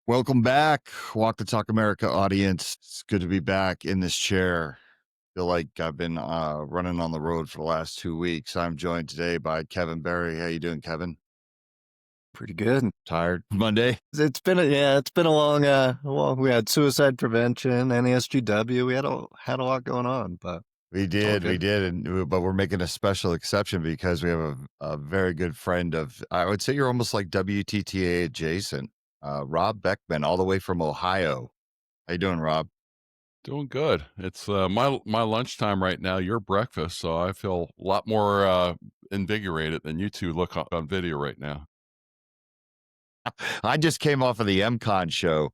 Welcome back, Walk the Talk America audience. It's good to be back in this chair. Feel like I've been running on the road for the last 2 weeks. I'm joined today by Kevin Barry. How you doing, Kevin? Pretty good. Tired? Monday? It's been a long. Well, we had suicide prevention, NASGW. We had a lot going on, but We it's all did, we good. did, but we're making a special exception because we have a very good friend of. I would say you're almost like WTTA adjacent. Rob Beckman, all the way from Ohio. How you doing, Rob? Doing good. It's my lunchtime right now. Your breakfast, so I feel a lot more invigorated than you two look on video right now. I just came off of the MCon show.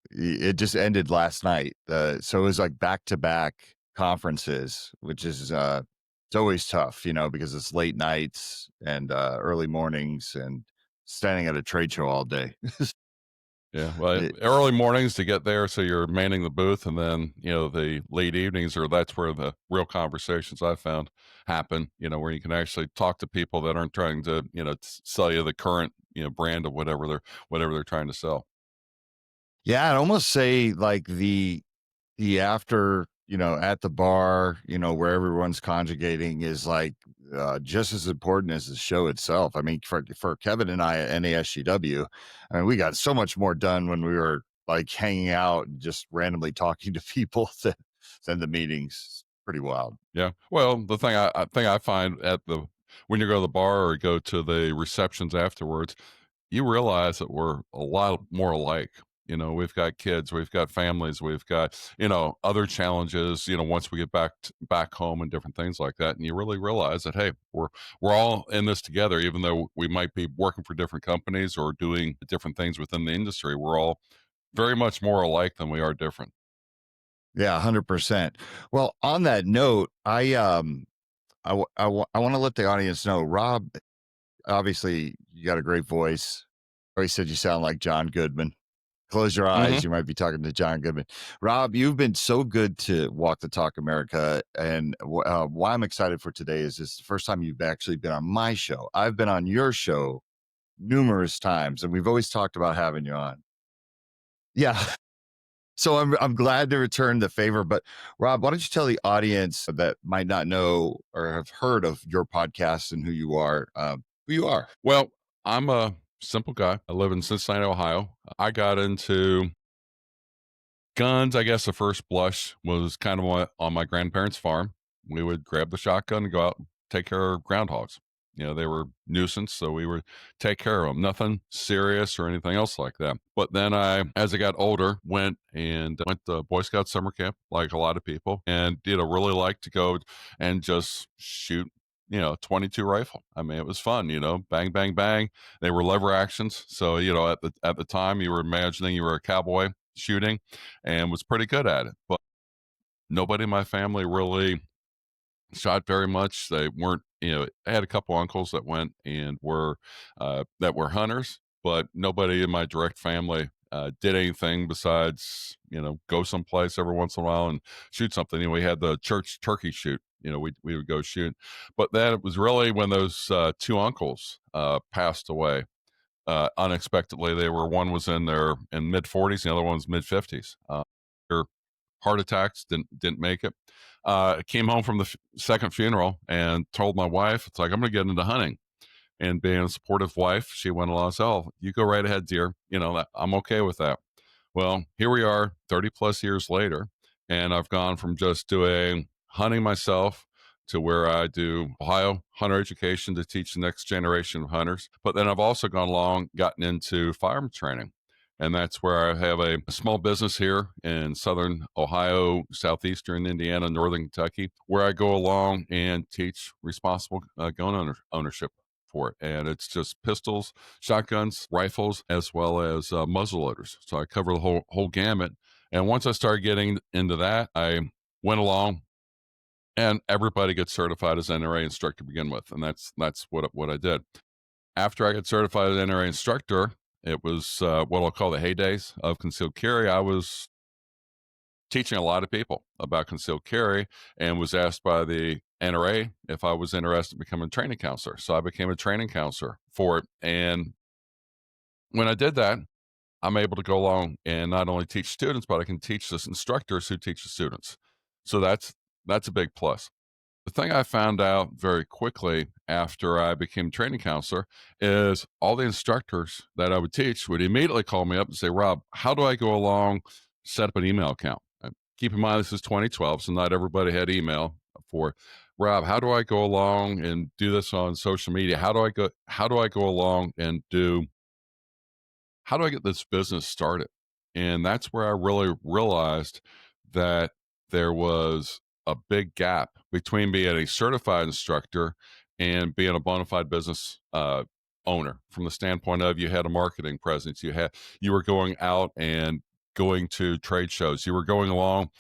It just ended last night. So it was like back to back conferences, which is it's always tough, because it's late nights and early mornings and standing at a trade show all day. Yeah, well, It- early mornings to get there, so you're manning the booth, and then the late evenings, or that's where the real conversations I found happen. Where you can actually talk to people that aren't trying to sell you the current brand of whatever they're trying to sell. yeah, I'd almost say like the after, at the bar, where everyone's conjugating is like just as important as the show itself. I mean, for Kevin and I at NASGW, I mean, we got so much more done when we were like hanging out and just randomly talking to people than the meetings. Pretty wild. Yeah. Well, the thing I find at the when you go to the bar or go to the receptions afterwards, you realize that we're a lot more alike. We've got kids, we've got families, we've got other challenges. Once we get back home and different things like that, and you really realize that hey, we're all in this together. Even though we might be working for different companies or doing different things within the industry, we're all very much more alike than we are different. Yeah, 100%. Well, on that note, I want to let the audience know, Rob, obviously you got a great voice. Or he said you sound like John Goodman. Close your Hmm. eyes. You might be talking to John Goodman. Rob, you've been so good to Walk the Talk America. And why I'm excited for today is this is the first time you've actually been on my show. I've been on your show numerous times, and we've always talked about having you on. Yeah. So I'm glad to return the favor. But Rob, why don't you tell the audience that might not know or have heard of your podcast and who you are, who you are? Well, I'm a simple guy. I live in Cincinnati, Ohio. I got into guns, I guess the first blush was kind of on my grandparents' farm. We would grab the shotgun and go out and take care of groundhogs. They were nuisance, so we would take care of them. Nothing serious or anything else like that. But then as I got older, went to Boy Scout summer camp, like a lot of people, and really like to go and just shoot 22 rifle. I mean, it was fun, bang, bang, bang. They were lever actions. So, at the time you were imagining you were a cowboy shooting and was pretty good at it. But nobody in my family really shot very much. They weren't, I had a couple uncles that went and were hunters, but nobody in my direct family did anything besides, go someplace every once in a while and shoot something. We had the church turkey shoot. We would go shoot, but then it was really when those two uncles passed away unexpectedly. One was in mid 40s, the other one's mid 50s. Their heart attacks didn't make it. I came home from the second funeral and told my wife, it's like, I'm going to get into hunting. And being a supportive wife, she went along and said, oh, you go right ahead, dear. I'm okay with that. Well, here we are 30 plus years later, and I've gone from just doing hunting myself to where I do Ohio hunter education to teach the next generation of hunters. But then I've also gotten into firearm training. And that's where I have a small business here in southern Ohio, southeastern Indiana, northern Kentucky, where I go along and teach responsible ownership for it. And it's just pistols, shotguns, rifles, as well as muzzle loaders. So I cover the whole gamut. And once I started getting into that, I went along and everybody gets certified as NRA instructor to begin with. And that's what I did. After I got certified as NRA instructor, it was what I'll call the heydays of concealed carry. I was teaching a lot of people about concealed carry and was asked by the NRA if I was interested in becoming a training counselor. So I became a training counselor for it. And when I did that, I'm able to go along and not only teach students, but I can teach this instructors who teach the students. So that's a big plus. The thing I found out very quickly after I became a training counselor is all the instructors that I would teach would immediately call me up and say, Rob, how do I go along, set up an email account? Keep in mind, this is 2012, so not everybody had email for Rob. How do I go along and do this on social media? How do I go along and do how do I get this business started? And that's where I really realized that there was a big gap between being a certified instructor and being a bona fide business owner. From the standpoint of you had a marketing presence, you were going out and going to trade shows, you were going along.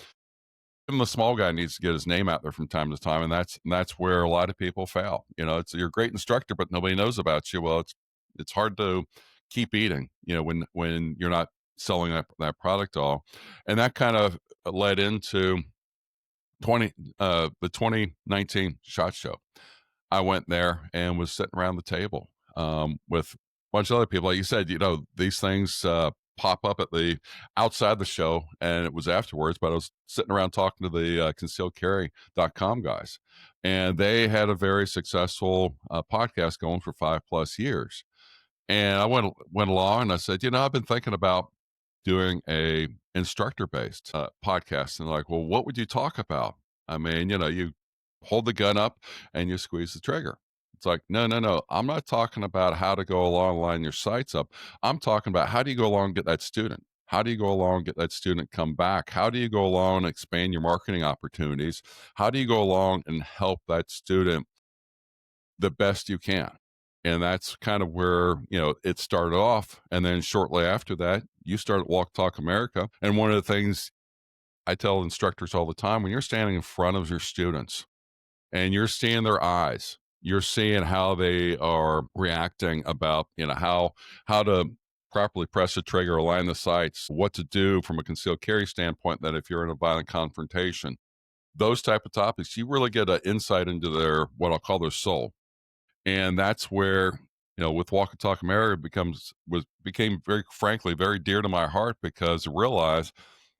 Even the small guy needs to get his name out there from time to time, and that's where a lot of people fail. It's you're a great instructor, but nobody knows about you. Well, it's hard to keep eating, when you're not selling that product all, and that kind of led into 2019 SHOT Show. I went there and was sitting around the table with a bunch of other people. Like you said, these things pop up at the outside the show, and it was afterwards. But I was sitting around talking to the concealedcarry.com guys, and they had a very successful podcast going for 5+ years. And I went along and I said, I've been thinking about doing a instructor based podcast. And they're like, well, what would you talk about? I mean, you hold the gun up and you squeeze the trigger. It's like, no, no, no. I'm not talking about how to go along, line your sights up. I'm talking about how do you go along and get that student? How do you go along and get that student come back? How do you go along and expand your marketing opportunities? How do you go along and help that student the best you can? And that's kind of where, it started off. And then shortly after that, you started Walk Talk America. And one of the things I tell instructors all the time, when you're standing in front of your students and you're seeing their eyes, you're seeing how they are reacting about, how to properly press the trigger, align the sights, what to do from a concealed carry standpoint, that if you're in a violent confrontation, those type of topics, you really get an insight into their, what I'll call their soul. And that's where, with Walk and Talk America became very frankly very dear to my heart, because I realized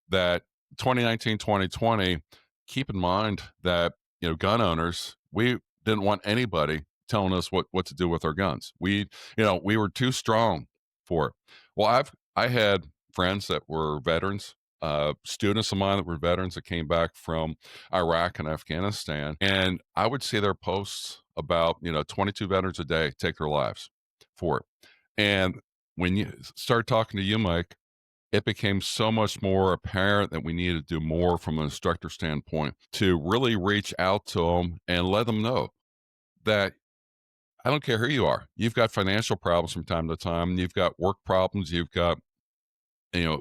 that 2019, 2020, keep in mind that, gun owners, we didn't want anybody telling us what to do with our guns. We were too strong for it. Well, I had friends that were veterans, students of mine that were veterans that came back from Iraq and Afghanistan, and I would see their posts about 22 veterans a day take their lives for it. And when you start talking to you, Mike, it became so much more apparent that we needed to do more from an instructor standpoint to really reach out to them and let them know that I don't care who you are. You've got financial problems from time to time. You've got work problems. You've got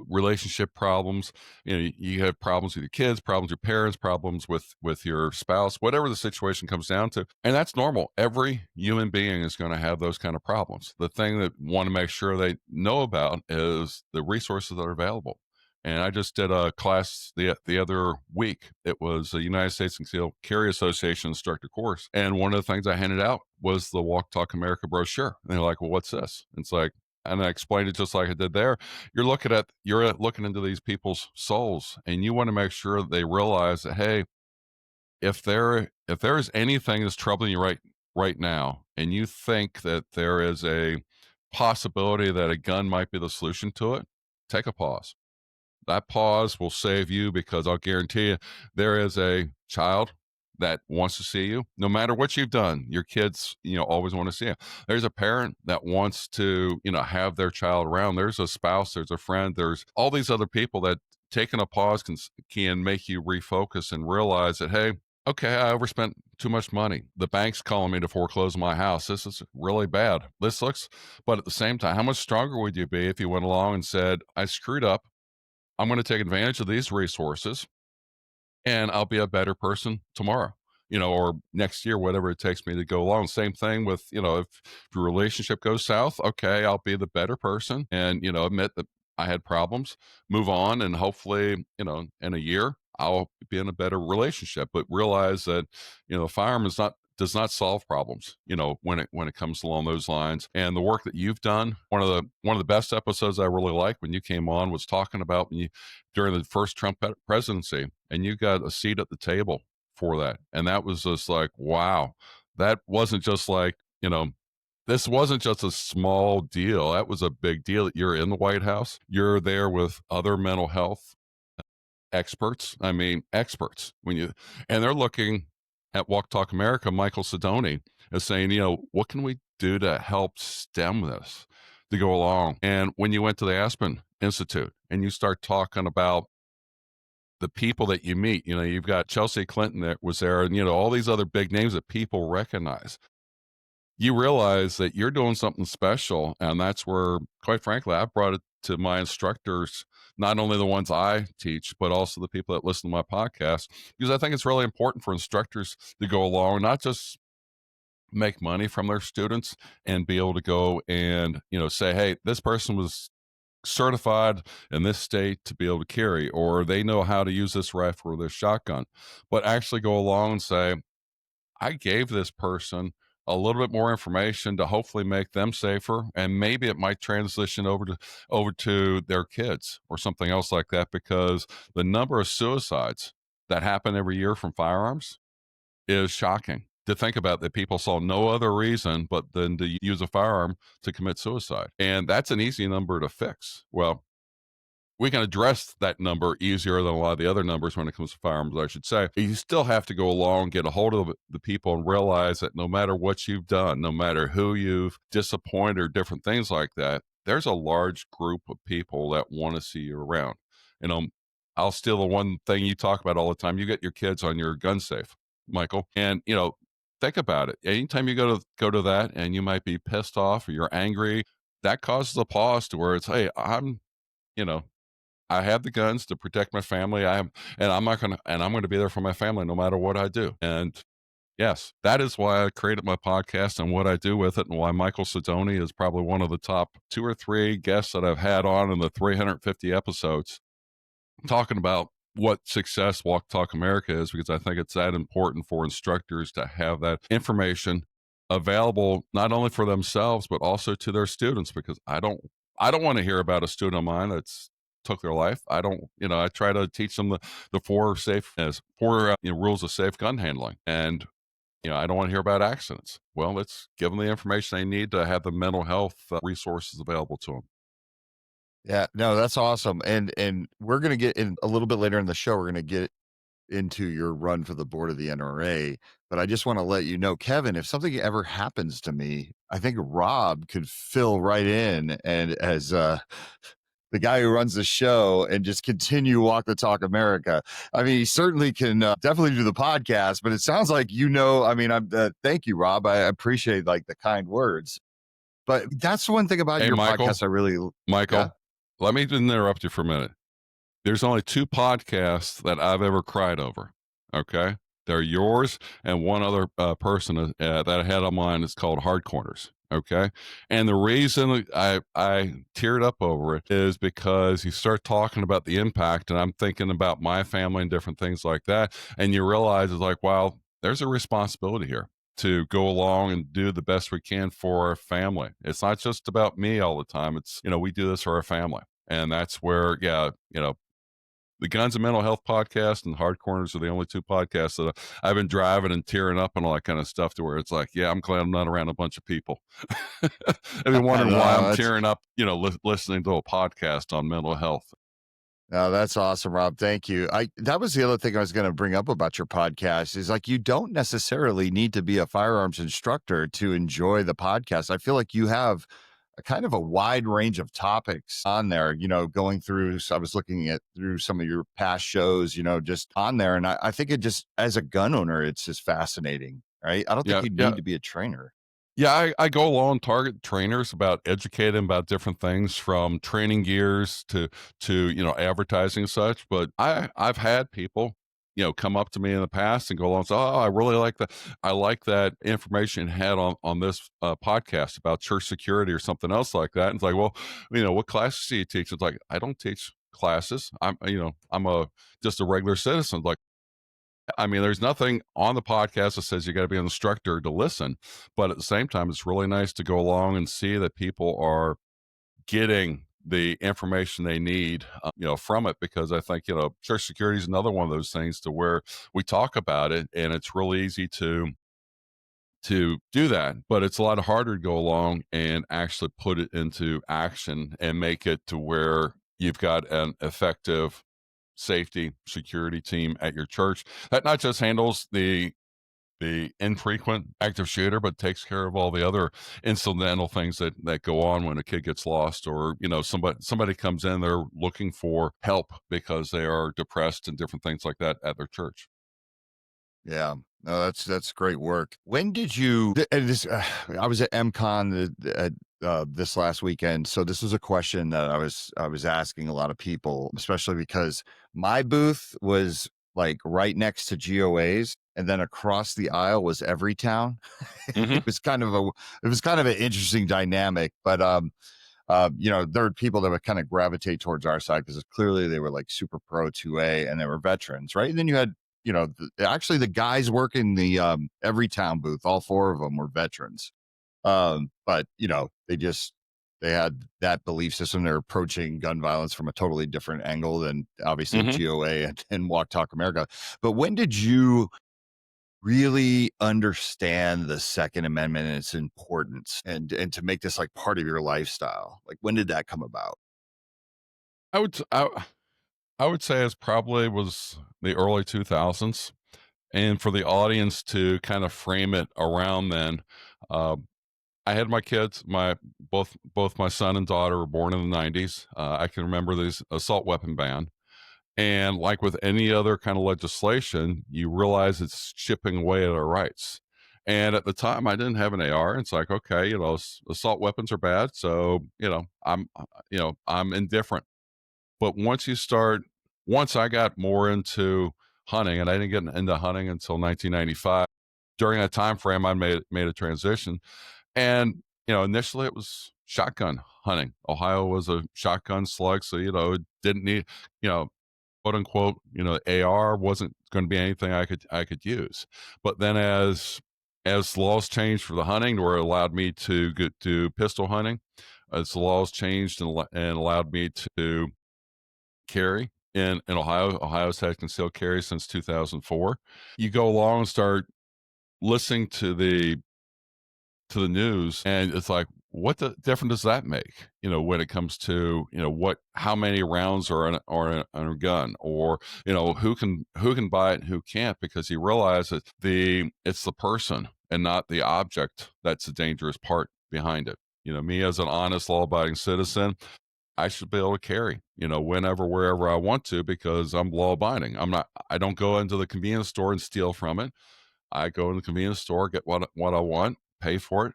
relationship problems. You have problems with your kids, problems with your parents, problems with your spouse, whatever the situation comes down to. And that's normal. Every human being is going to have those kind of problems. The thing that want to make sure they know about is the resources that are available. And I just did a class the other week. It was a United States Concealed Carry Association instructor course. And one of the things I handed out was the Walk Talk America brochure. And they're like, well, what's this? And it's like, and I explained it just like I did there. You're looking into these people's souls, and you want to make sure that they realize that, hey, if there is anything that's troubling you right now, and you think that there is a possibility that a gun might be the solution to it, take a pause. That pause will save you, because I'll guarantee you there is a child that wants to see you no matter what you've done. Your kids, always want to see you. There's a parent that wants to, have their child around. There's a spouse, there's a friend, there's all these other people that taking a pause can make you refocus and realize that, hey, okay, I overspent too much money. The bank's calling me to foreclose my house. This is really bad. But at the same time, how much stronger would you be if you went along and said, I screwed up. I'm going to take advantage of these resources, and I'll be a better person tomorrow, or next year, whatever it takes me to go along. Same thing with, if your relationship goes south, okay, I'll be the better person and, admit that I had problems, move on, and hopefully, in a year, I'll be in a better relationship. But realize that, firearm is not does not solve problems, when it comes along those lines. And the work that you've done, one of the best episodes I really liked when you came on was talking about when you during the first Trump presidency, and you got a seat at the table for that. And that was just like, wow, that wasn't just like, this wasn't just a small deal. That was a big deal. You're in the White House. You're there with other mental health experts. I mean, experts. And they're looking at Walk Talk America. Michael Sodini is saying, what can we do to help stem this to go along? And when you went to the Aspen Institute and you start talking about the people that you meet, you've got Chelsea Clinton that was there, and all these other big names that people recognize, you realize that you're doing something special. And that's where, quite frankly, I've brought it to my instructors, not only the ones I teach, but also the people that listen to my podcast, because I think it's really important for instructors to go along, not just make money from their students and be able to go and, say, hey, this person was certified in this state to be able to carry, or they know how to use this rifle or this shotgun, but actually go along and say, I gave this person a little bit more information to hopefully make them safer, and maybe it might transition over to their kids or something else like that, because the number of suicides that happen every year from firearms is shocking to think about, that people saw no other reason but then to use a firearm to commit suicide. And that's an easy number to fix. Well, we can address that number easier than a lot of the other numbers when it comes to firearms, I should say. You still have to go along, get a hold of the people, and realize that no matter what you've done, no matter who you've disappointed or different things like that, there's a large group of people that want to see you around. I'll steal the one thing you talk about all the time. You get your kids on your gun safe, Michael. And, think about it. Anytime you go to that and you might be pissed off or you're angry, that causes a pause to where it's, hey, you know, I have the guns to protect my family. I'm going to be there for my family no matter what I do. And yes, that is why I created my podcast and what I do with it, and why Michael Sodini is probably one of the top 2 or 3 guests that I've had on in the 350 episodes talking about what success Walk Talk America is, because I think it's that important for instructors to have that information available not only for themselves but also to their students, because I don't want to hear about a student of mine that's took their life. I try to teach them the four rules of safe gun handling. And I don't want to hear about accidents. Well, let's give them the information they need to have the mental health resources available to them. Yeah, no, that's awesome. And we're gonna get in a little bit later in the show. We're gonna get into your run for the board of the NRA. But I just want to let you know, Kevin, if something ever happens to me, I think Rob could fill right in and as the guy who runs the show and just continue Walk the Talk America. I mean, he certainly can definitely do the podcast, but it sounds like, I mean, thank you, Rob. I appreciate like the kind words, but that's one thing about Hey, your Michael, podcast. Michael, Yeah. let me interrupt you for a minute. There's only 2 podcasts that I've ever cried over. Okay. They're yours and one other person that I had on mine. It's called Hard Corners. Okay. And the reason I teared up over it is because you start talking about the impact, and I'm thinking about my family and different things like that. And you realize it's like, wow, there's a responsibility here to go along and do the best we can for our family. It's not just about me all the time. It's, we do this for our family. And that's where, the Guns and Mental Health podcast and Hard Corners are the only 2 podcasts that I've been driving and tearing up and all that kind of stuff, to where it's like, yeah, I'm glad I'm not around a bunch of people. I've been wondering why I'm tearing up, listening to a podcast on mental health. No, that's awesome, Rob. Thank you. That was the other thing I was going to bring up about your podcast is like, you don't necessarily need to be a firearms instructor to enjoy the podcast. I feel like you have a kind of a wide range of topics on there, going through. So I was looking through some of your past shows, just on there. And I think it just, as a gun owner, it's just fascinating, right? I don't think you need to be a trainer. Yeah, I go along, target trainers, about educate them about different things, from training gears to advertising and such. But I've had people come up to me in the past and go along and say, oh, I really like that. I like that information you had on this podcast about church security or something else like that. And it's like, well, what classes do you teach? It's like, I don't teach classes. I'm just a regular citizen. Like, I mean, there's nothing on the podcast that says you got to be an instructor to listen, but at the same time, it's really nice to go along and see that people are getting the information they need, from it. Because I think, church security is another one of those things to where we talk about it, and it's really easy to do that, but it's a lot harder to go along and actually put it into action and make it to where you've got an effective safety security team at your church that not just handles the infrequent active shooter, but takes care of all the other incidental things that go on when a kid gets lost, or somebody comes in, they're looking for help because they are depressed and different things like that at their church. Yeah. No, that's great work. When did you and this I was at MCon this last weekend. So this was a question that I was asking a lot of people, especially because my booth was like right next to GOA's, and then across the aisle was Everytown. Hmm. It was kind of an interesting dynamic, but there were people that would kind of gravitate towards our side because clearly they were like super pro 2A and they were veterans, right? And then you had, actually the guys working the Everytown booth, all four of them were veterans. But they had that belief system. They're approaching gun violence from a totally different angle than obviously Hmm. GOA and Walk Talk America. But when did you really understand the Second Amendment and its importance, and to make this like part of your lifestyle? Like, when did that come about? I would I would say it's probably was the early 2000s, and for the audience to kind of frame it around then. uh, I had my kids, my both my son and daughter were born in the 90s. I can remember this assault weapon ban. And like with any other kind of legislation, you realize it's chipping away at our rights. And at the time, I didn't have an AR. It's like, okay, assault weapons are bad, so I'm indifferent. But once I got more into hunting, and I didn't get into hunting until 1995. During that time frame, I made a transition, and initially it was shotgun hunting. Ohio was a shotgun slug, so it didn't need, you know, quote unquote, AR wasn't going to be anything I could use. But then as laws changed for the hunting, where it allowed me to get to pistol hunting, as the laws changed and allowed me to carry in Ohio. Ohio's had concealed carry since 2004. You go along and start listening to the news, and it's like, what the difference does that make, when it comes to, how many rounds are on a gun, or who can buy it and who can't, because you realize that it's the person and not the object that's the dangerous part behind it. Me as an honest, law-abiding citizen, I should be able to carry, whenever, wherever I want to, because I'm law-abiding. I don't go into the convenience store and steal from it. I go in the convenience store, get what I want, pay for it,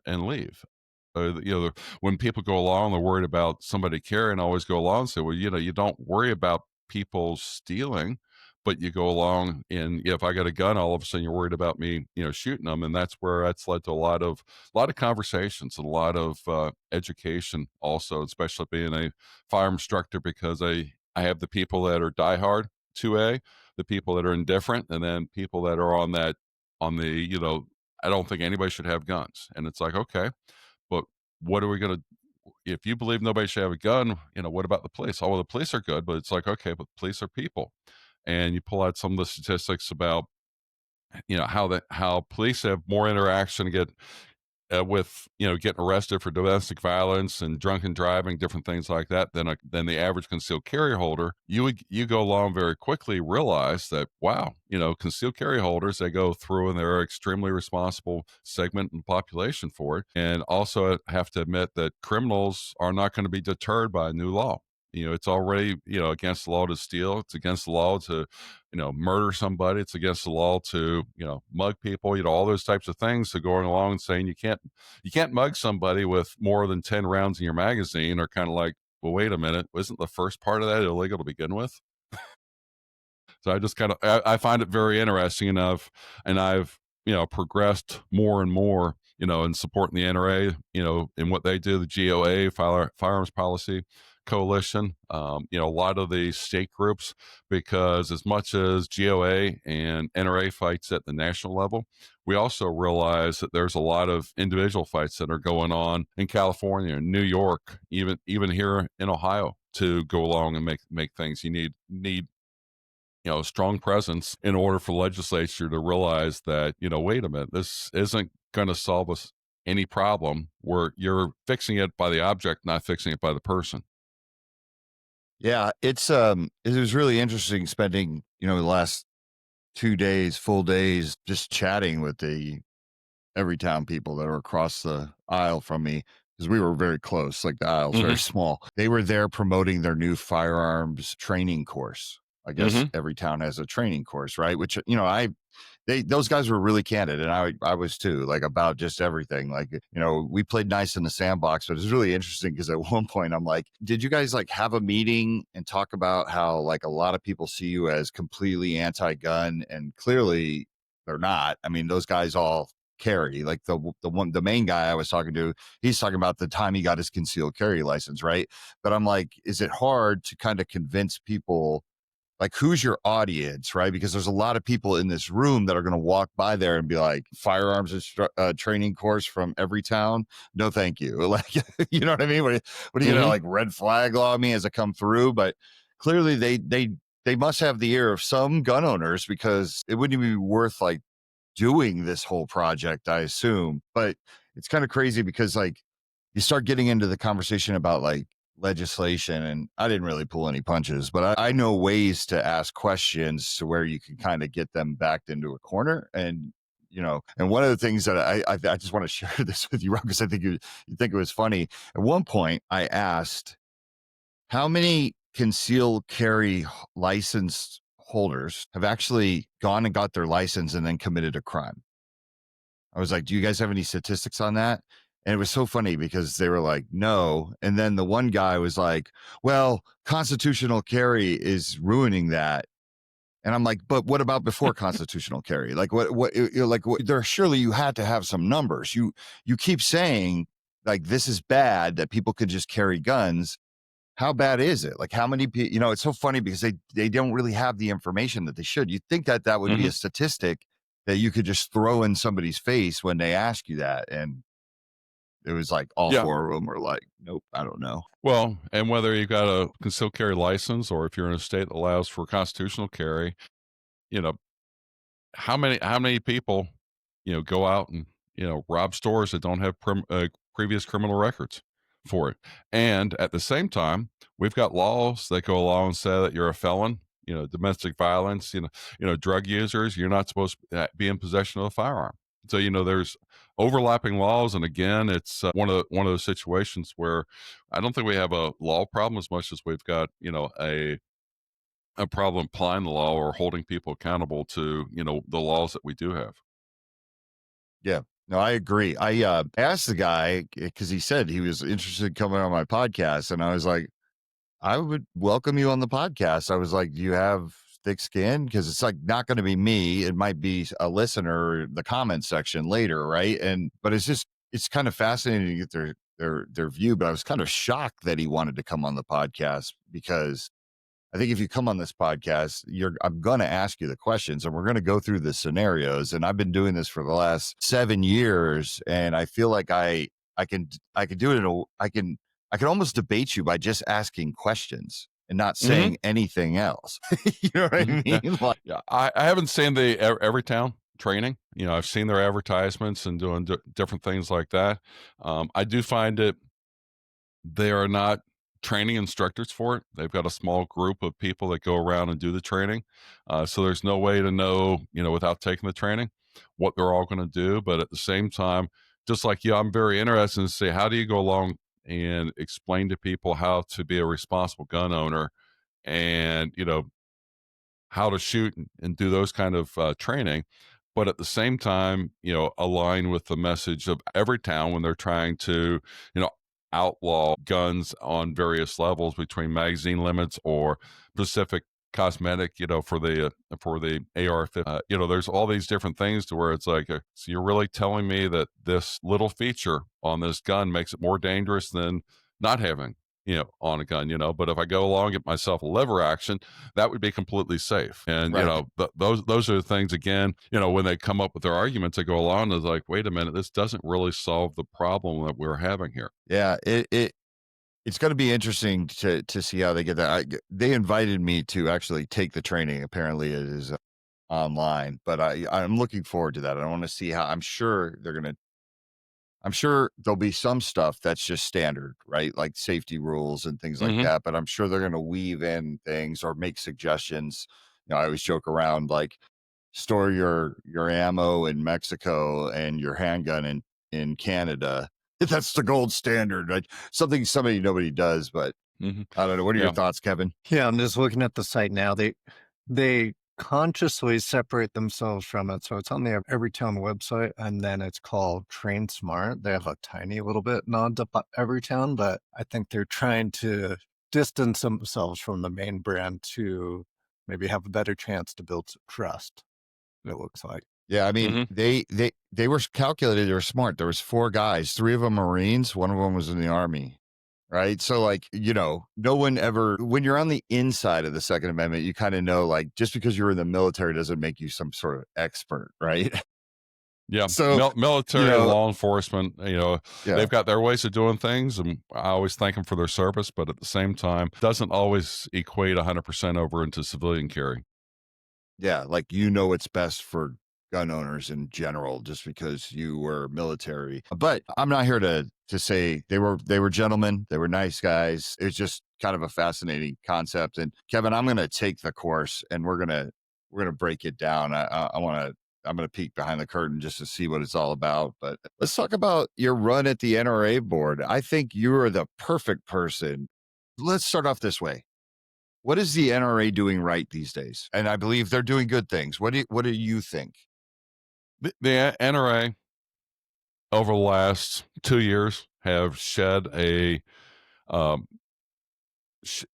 and leave. When people go along, they're worried about somebody carrying. I always go along and say, well, you don't worry about people stealing, but you go along, and if I got a gun, all of a sudden you're worried about me, shooting them, and that's led to a lot of conversations and a lot of education, also, especially being a firearm instructor, because I have the people that are diehard 2A, the people that are indifferent, and then people that are on the, I don't think anybody should have guns. And it's like, okay, but what are we going to, if you believe nobody should have a gun, what about the police? Oh, well, the police are good, but it's like, okay, but police are people. And you pull out some of the statistics about, how police have more interaction, with getting arrested for domestic violence and drunken driving, different things like that, than the average concealed carry holder. You go along very quickly, realize that, wow, concealed carry holders, they go through and they're extremely responsible segment in the population for it. And also have to admit that criminals are not going to be deterred by a new law. It's already, against the law to steal. It's against the law to, murder somebody. It's against the law to, mug people, all those types of things. So going along and saying you can't mug somebody with more than 10 rounds in your magazine, are kind of like, well, wait a minute, wasn't the first part of that illegal to begin with? So I just I find it very interesting, and I've progressed more and more, in supporting the NRA, in what they do, the GOA firearms policy, coalition, a lot of the state groups, because as much as GOA and NRA fights at the national level, we also realize that there's a lot of individual fights that are going on in California and New York, even here in Ohio, to go along and make things. You need a strong presence in order for legislature to realize that, wait a minute, this isn't going to solve us any problem where you're fixing it by the object, not fixing it by the person. Yeah, it was really interesting spending, the last 2 days, full days, just chatting with the Everytown people that are across the aisle from me, because we were very close, like the aisle's very small. They were there promoting their new firearms training course. I guess Everytown has a training course, right? Which, those guys were really candid, and I was too, like, about just everything. Like, we played nice in the sandbox, but it's really interesting because at one point I'm like, did you guys like have a meeting and talk about how like a lot of people see you as completely anti-gun, and clearly they're not. I mean, those guys all carry. Like the main guy I was talking to, he's talking about the time he got his concealed carry license, right? But I'm like, is it hard to kind of convince people, like, who's your audience, right? Because there's a lot of people in this room that are going to walk by there and be like, firearms training course from Everytown, no thank you. Like, you know what I mean? What are you gonna like red flag law me as I come through? But clearly they must have the ear of some gun owners, because it wouldn't even be worth like doing this whole project, I assume. But it's kind of crazy because like you start getting into the conversation about like legislation, and I didn't really pull any punches, but I know ways to ask questions to where you can kind of get them backed into a corner. And and one of the things that I just want to share this with you, Rob, because I think you think it was funny. At one point I asked, how many concealed carry license holders have actually gone and got their license and then committed a crime? I was like, do you guys have any statistics on that? And it was so funny because they were like, no. And then the one guy was like, well, constitutional carry is ruining that. And I'm like, but what about before constitutional carry? Like there, surely you had to have some numbers. You keep saying like, this is bad, that people could just carry guns. How bad is it? Like, how many people, it's so funny because they don't really have the information that they should. You'd think that would be a statistic that you could just throw in somebody's face when they ask you that. And it was like all four of them were like, nope, I don't know. Well, and whether you've got a concealed carry license or if you're in a state that allows for constitutional carry, you know, how many people, go out and, rob stores that don't have previous criminal records for it. And at the same time, we've got laws that go along and say that you're a felon, domestic violence, drug users, you're not supposed to be in possession of a firearm. So, there's overlapping laws. And again, it's one of those situations where I don't think we have a law problem as much as we've got, a problem applying the law or holding people accountable to, the laws that we do have. Yeah, no, I agree. I asked the guy because he said he was interested in coming on my podcast, and I was like, I would welcome you on the podcast. I was like, do you have thick skin? Because it's like not going to be me. It might be a listener, the comment section later, right? But it's kind of fascinating to get their view. But I was kind of shocked that he wanted to come on the podcast, because I think if you come on this podcast, I'm going to ask you the questions, and we're going to go through the scenarios. And I've been doing this for the last 7 years, and I feel like I can do it. I can almost debate you by just asking questions and not saying anything else. You know what I mean? Like, Yeah, I haven't seen the Everytown training. I've seen their advertisements and doing different things like that. I do find it, they are not training instructors for it. They've got a small group of people that go around and do the training. So there's no way to know, without taking the training, what they're all going to do. But at the same time, just like you, I'm very interested in see, how do you go along and explain to people how to be a responsible gun owner, and, how to shoot and do those kind of training. But at the same time, align with the message of Everytown when they're trying to, outlaw guns on various levels between magazine limits or specific cosmetic, for the AR-15. There's all these different things to where it's like, so you're really telling me that this little feature on this gun makes it more dangerous than not having, on a gun, but if I go along, get myself a lever action, that would be completely safe. And, Right. those are the things, again, when they come up with their arguments, they go along, it's like, wait a minute, this doesn't really solve the problem that we're having here. Yeah. It's going to be interesting to see how they get that. They invited me to actually take the training. Apparently it is online, but I'm looking forward to that. I want to see how. I'm sure there'll be some stuff that's just standard, right? Like safety rules and things like Hmm. that. But I'm sure they're going to weave in things or make suggestions. I always joke around like store your ammo in Mexico and your handgun in Canada. That's the gold standard, right? Somebody nobody does, but Hmm. I don't know. What are your Yeah. thoughts, Kevin? Yeah, I'm just looking at the site now. They consciously separate themselves from it. So it's on the Everytown website, and then it's called Train Smart. They have a tiny little bit nod to Everytown, but I think they're trying to distance themselves from the main brand to maybe have a better chance to build trust. It looks like. Yeah, I mean, Hmm. they were calculated. They were smart. There was 4 guys, 3 of them Marines, one of them was in the Army. Right. So, like, no one ever, when you're on the inside of the Second Amendment, you kind of know, like, just because you're in the military doesn't make you some sort of expert. Right. Yeah, So, you military and know, law enforcement, yeah, they've got their ways of doing things, and I always thank them for their service, but at the same time, doesn't always equate 100% over into civilian carry. yeah, like, what's best for gun owners in general, just because you were military. But I'm not here to say they were gentlemen, they were nice guys. It's just kind of a fascinating concept. And Kevin, I'm going to take the course and we're gonna break it down. I'm gonna peek behind the curtain just to see what it's all about. But let's talk about your run at the NRA board. I think you are the perfect person. Let's start off this way. What is the NRA doing right these days? And I believe they're doing good things. What do you think? The NRA over the last 2 years have shed um, sh-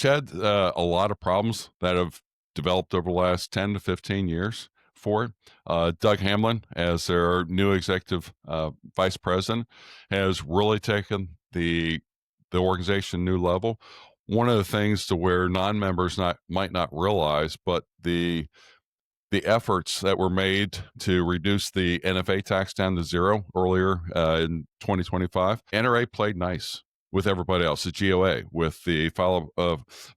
a lot of problems that have developed over the last 10 to 15 years for it. Doug Hamlin, as their new executive vice president, has really taken the organization new level. One of the things to where non-members might not realize, but the efforts that were made to reduce the NFA tax down to zero earlier in 2025, NRA played nice with everybody else, the GOA, with the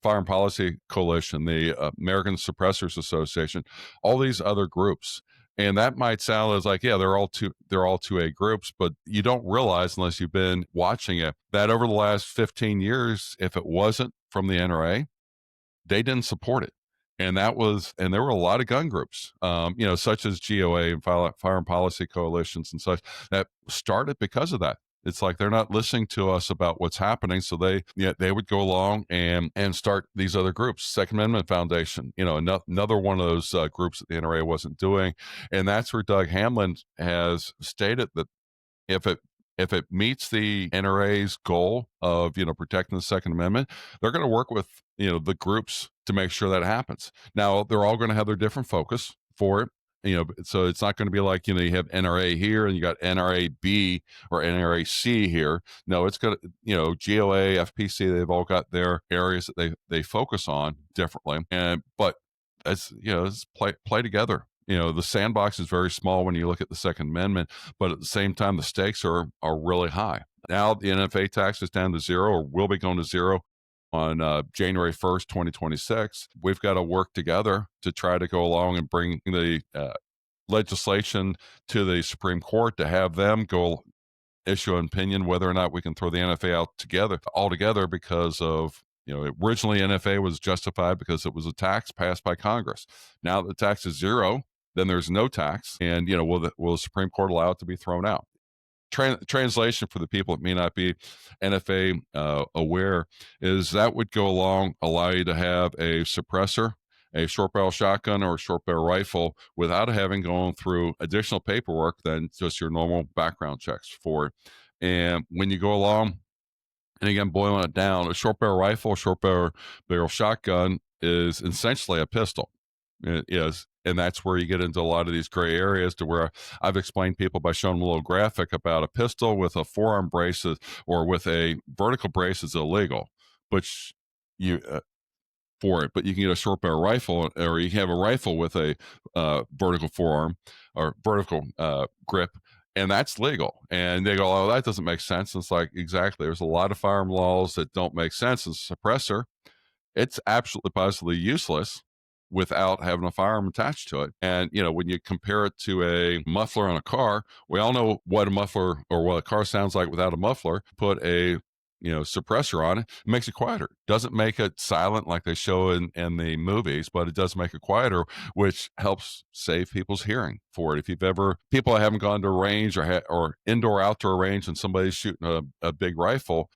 Firearm Policy Coalition, the American Suppressors Association, all these other groups. And that might sound as like, yeah, they're all 2A groups, but you don't realize unless you've been watching it that over the last 15 years, if it wasn't from the NRA, they didn't support it. And there were a lot of gun groups, such as GOA and Firearm Policy Coalitions and such that started because of that. It's like they're not listening to us about what's happening, so they would go along and start these other groups. Second Amendment Foundation, another one of those groups that the NRA wasn't doing, and that's where Doug Hamlin has stated that if it meets the NRA's goal of protecting the Second Amendment, they're going to work with the groups to make sure that happens. Now they're all going to have their different focus for it. So it's not going to be like you have NRA here and you got NRAB or NRAC here. No, it's going to GOA, FPC. They've all got their areas that they focus on differently. But as let's play together. The sandbox is very small when you look at the Second Amendment, but at the same time, the stakes are really high. Now the NFA tax is down to zero, or will be going to zero on January 1st, 2026. We've got to work together to try to go along and bring the legislation to the Supreme Court to have them go issue an opinion whether or not we can throw the NFA out altogether because of originally NFA was justified because it was a tax passed by Congress. Now that the tax is zero, then there's no tax, and will the Supreme Court allow it to be thrown out? Translation for the people that may not be NFA aware is that would go along, allow you to have a suppressor, a short barrel shotgun or a short barrel rifle without having gone through additional paperwork than just your normal background checks for it. And when you go along, and again, boiling it down, a short barrel rifle, short barrel shotgun is essentially a pistol. It is And that's where you get into a lot of these gray areas to where I've explained people by showing them a little graphic about a pistol with a forearm brace or with a vertical brace is illegal, but you for it, but you can get a short barrel rifle, or you can have a rifle with a vertical forearm or vertical grip, and that's legal. And they go, oh, that doesn't make sense. And it's like, exactly. There's a lot of firearm laws that don't make sense as a suppressor. It's absolutely positively useless without having a firearm attached to it. And, when you compare it to a muffler on a car, we all know what a muffler or what a car sounds like without a muffler. Put a suppressor on it, it makes it quieter. Doesn't make it silent like they show in the movies, but it does make it quieter, which helps save people's hearing for it. If you've ever, people that haven't gone to a range or indoor outdoor range and somebody's shooting a big rifle,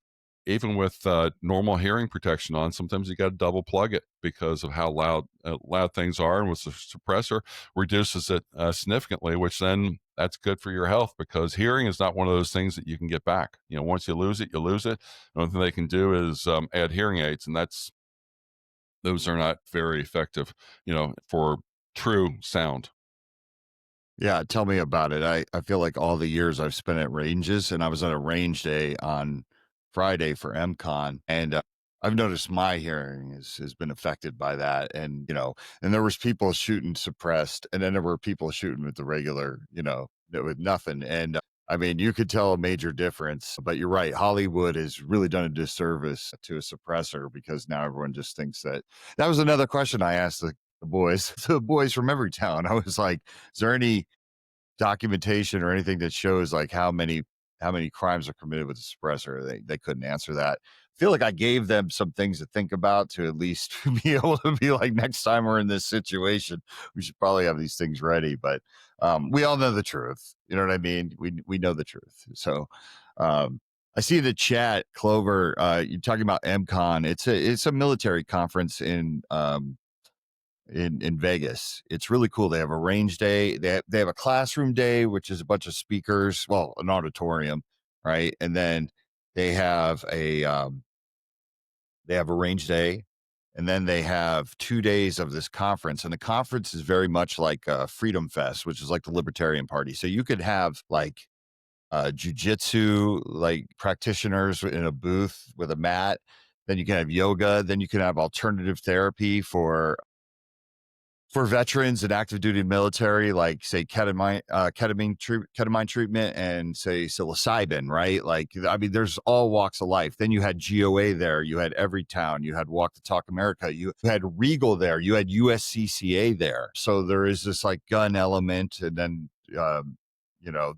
even with normal hearing protection on, sometimes you got to double plug it because of how loud things are. And with the suppressor, reduces it significantly, which then that's good for your health, because hearing is not one of those things that you can get back. Once you lose it, you lose it. The only thing they can do is add hearing aids, and those are not very effective, for true sound. Yeah, tell me about it. I feel like all the years I've spent at ranges, and I was at a range day on Friday for MCon, and I've noticed my hearing has been affected by that. And and there was people shooting suppressed, and then there were people shooting with the regular, with nothing. And I mean, you could tell a major difference. But you're right, Hollywood has really done a disservice to a suppressor, because now everyone just thinks that. That was another question I asked the boys, the boys from Everytown. I was like, is there any documentation or anything that shows like how many crimes are committed with a suppressor? They couldn't answer that. I feel like I gave them some things to think about, to at least be able to be like, next time we're in this situation, we should probably have these things ready. But we all know the truth. You know what I mean? We know the truth. So I see the chat, Clover, you're talking about MCon. It's a military conference in Vegas. It's really cool. They have a range day. They have a classroom day, which is a bunch of speakers, well, an auditorium, right? And then they have a range day, and then they have 2 days of this conference. And the conference is very much like Freedom Fest, which is like the Libertarian Party. So you could have like jujitsu like practitioners in a booth with a mat. Then you can have yoga. Then you can have alternative therapy for veterans and active duty military, like say ketamine treatment and say psilocybin, right? Like, I mean, there's all walks of life. Then you had GOA there, you had Everytown, you had Walk the Talk America, you had Regal there, you had USCCA there. So there is this like gun element, and then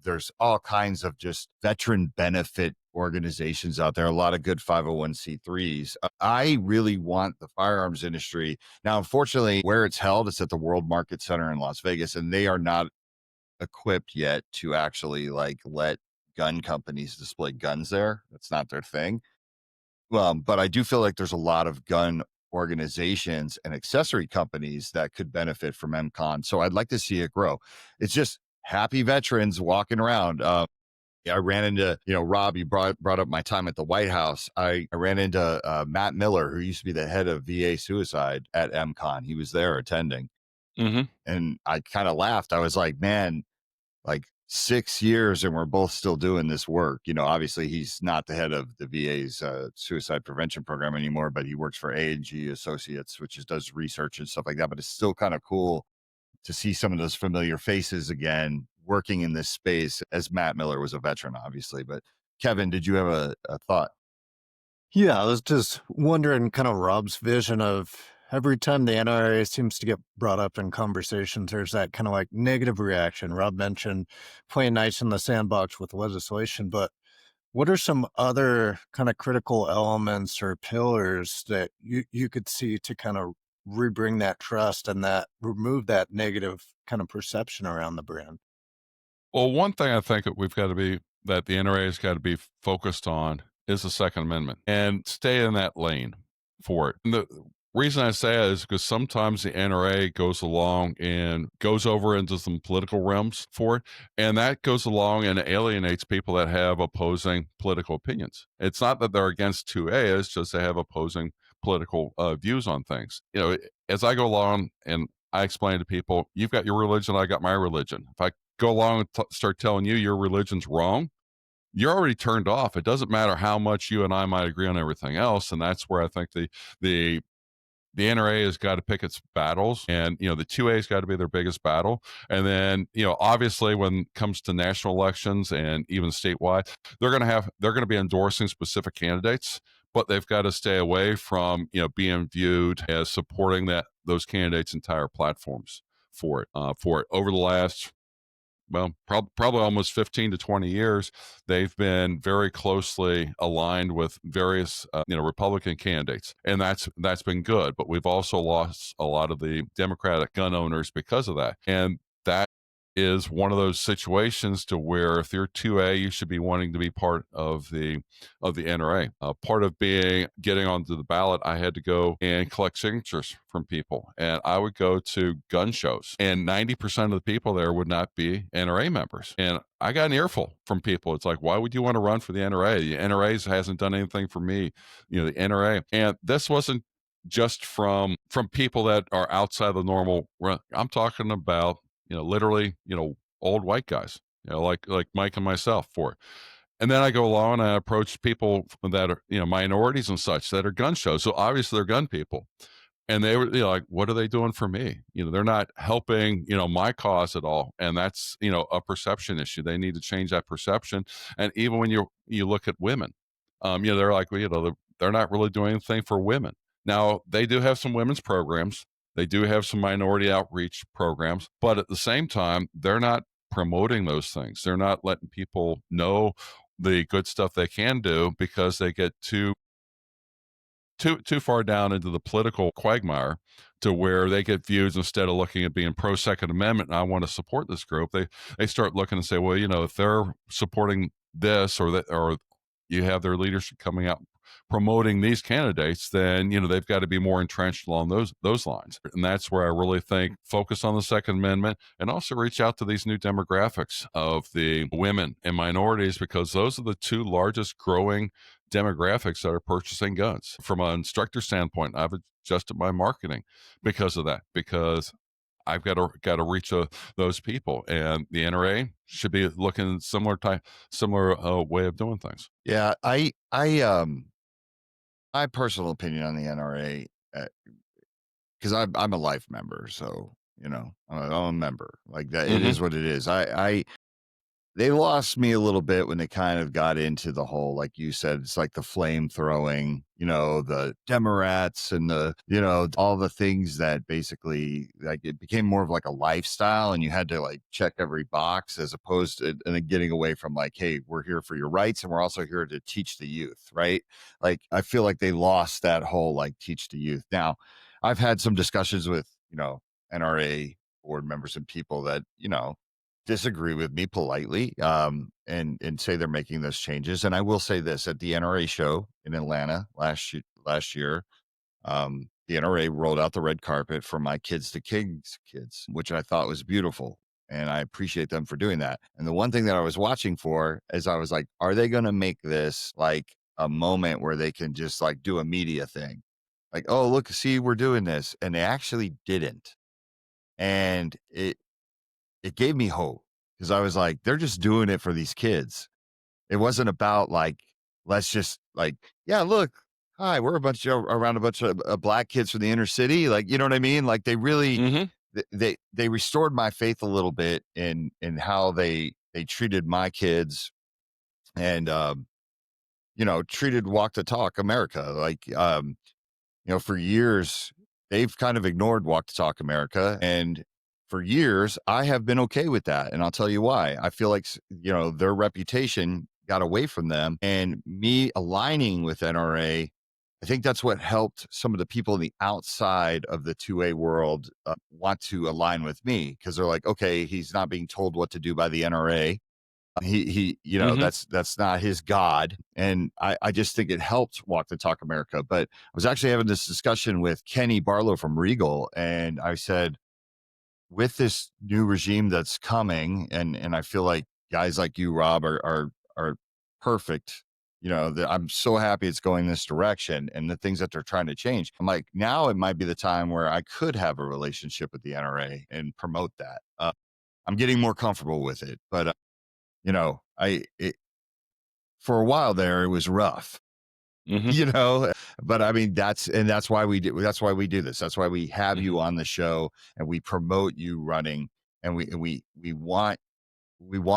there's all kinds of just veteran benefit organizations out there, a lot of good 501c3s. I really want the firearms industry. Now, unfortunately, where it's held, it's at the World Market Center in Las Vegas, and they are not equipped yet to actually like let gun companies display guns there. That's not their thing. But I do feel like there's a lot of gun organizations and accessory companies that could benefit from MCon. So I'd like to see it grow. It's just happy veterans walking around. I ran into, Rob, you brought up my time at the White House. I ran into Matt Miller, who used to be the head of VA suicide at MCon. He was there attending. Mm-hmm. And I kind of laughed. I was like, man, like 6 years and we're both still doing this work. Obviously he's not the head of the VA's suicide prevention program anymore, but he works for A&G Associates, which does research and stuff like that. But it's still kind of cool to see some of those familiar faces again working in this space, as Matt Miller was a veteran, obviously. But Kevin, did you have a thought? Yeah, I was just wondering kind of Rob's vision of every time the NRA seems to get brought up in conversations, there's that kind of like negative reaction. Rob mentioned playing nice in the sandbox with legislation, but what are some other kind of critical elements or pillars that you could see to kind of rebring that trust and that remove that negative kind of perception around the brand? Well, one thing I think that the NRA has got to be focused on is the Second Amendment and stay in that lane for it. And the reason I say that is because sometimes the NRA goes along and goes over into some political realms for it, and that goes along and alienates people that have opposing political opinions. It's not that they're against 2A, it's just they have opposing political views on things. As I go along and I explain to people, you've got your religion, I got my religion. If I go along and start telling you your religion's wrong, you're already turned off. It doesn't matter how much you and I might agree on everything else. And that's where I think the the NRA has got to pick its battles, and the 2A has got to be their biggest battle. And then obviously when it comes to national elections and even statewide, they're going to be endorsing specific candidates, but they've got to stay away from being viewed as supporting those candidates' entire platforms for it. Over the last, well, probably almost 15 to 20 years, they've been very closely aligned with various, Republican candidates, and that's been good. But we've also lost a lot of the Democratic gun owners because of that, and that is one of those situations to where if you're 2A, you should be wanting to be part of the NRA. Part of getting onto the ballot, I had to go and collect signatures from people, and I would go to gun shows, and 90% of the people there would not be NRA members. And I got an earful from people. It's like, why would you want to run for the NRA? The NRA hasn't done anything for me. The NRA, and this wasn't just from people that are outside the normal run. I'm talking about literally, old white guys, like Mike and myself for it. And then I go along and I approach people that are, minorities and such that are gun shows. So obviously they're gun people. And they were like, what are they doing for me? They're not helping, my cause at all. And that's, a perception issue. They need to change that perception. And even when you look at women, they're like, well, they're not really doing anything for women. Now, they do have some women's programs. They do have some minority outreach programs, but at the same time, they're not promoting those things. They're not letting people know the good stuff they can do because they get too far down into the political quagmire to where they get views instead of looking at being pro Second Amendment. And I want to support this group. They start looking and say, well, if they're supporting this or you have their leadership coming out promoting these candidates, then they've got to be more entrenched along those lines. And that's where I really think focus on the Second Amendment and also reach out to these new demographics of the women and minorities, because those are the two largest growing demographics that are purchasing guns. From an instructor standpoint, I've adjusted my marketing because of that, because I've got to reach those people, and the NRA should be looking similar way of doing things. Yeah, my personal opinion on the NRA, because I'm a life member, so I'm a member. Like that, it is what it is. They lost me a little bit when they kind of got into the whole, like you said, it's like the flame throwing, the Democrats and all the things that basically, like, it became more of like a lifestyle, and you had to like check every box, as opposed to, and then getting away from like, hey, we're here for your rights, and we're also here to teach the youth, right? Like, I feel like they lost that whole like teach the youth. Now, I've had some discussions with, NRA board members and people that, disagree with me politely, and say they're making those changes. And I will say this: at the NRA show in Atlanta last year, the NRA rolled out the red carpet for my Kids to Kings kids, which I thought was beautiful. And I appreciate them for doing that. And the one thing that I was watching for is, I was like, are they going to make this like a moment where they can just like do a media thing? Like, oh, look, see, we're doing this. And they actually didn't. And it gave me hope, because I was like, they're just doing it for these kids. It wasn't about like, let's just like, yeah, look, hi, we're around a bunch of black kids from the inner city. Like, you know what I mean? Like, they really, they restored my faith a little bit in how they treated my kids, and, treated Walk the Talk America. Like, for years, they've kind of ignored Walk the Talk America. And for years, I have been okay with that. And I'll tell you why. I feel like, their reputation got away from them, and me aligning with NRA, I think that's what helped some of the people on the outside of the 2A world want to align with me, because they're like, okay, he's not being told what to do by the NRA. He that's not his God. And I just think it helped Walk the Talk America. But I was actually having this discussion with Kenny Barlow from Regal, and I said, with this new regime that's coming, and I feel like guys like you, Rob, are perfect I'm so happy it's going this direction and the things that they're trying to change. I'm like, now it might be the time where I could have a relationship with the NRA and promote that. I'm getting more comfortable with it, but for a while there, it was rough, Mm-hmm. but I mean, that's why we do, that's why we do this. That's why we have you on the show and we promote you running, and we want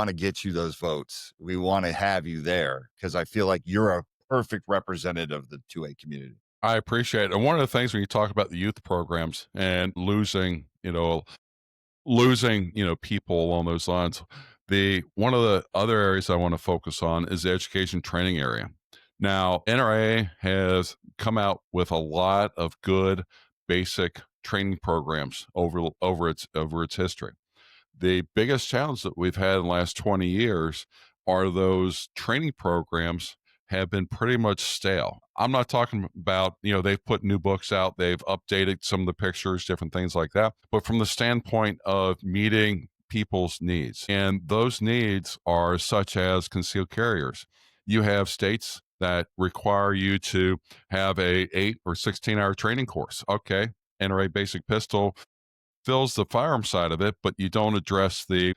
to get you those votes. We want to have you there because I feel like you're a perfect representative of the 2A community. I appreciate it. And one of the things when you talk about the youth programs and losing, people along those lines, one of the other areas I want to focus on is the education training area. Now, NRA has come out with a lot of good basic training programs over its history. The biggest challenge that we've had in the last 20 years are those training programs have been pretty much stale. I'm not talking about, they've put new books out, they've updated some of the pictures, different things like that, but from the standpoint of meeting people's needs. And those needs are such as concealed carriers. You have states that require you to have a 8 or 16-hour training course. Okay, NRA basic pistol fills the firearm side of it, but you don't address the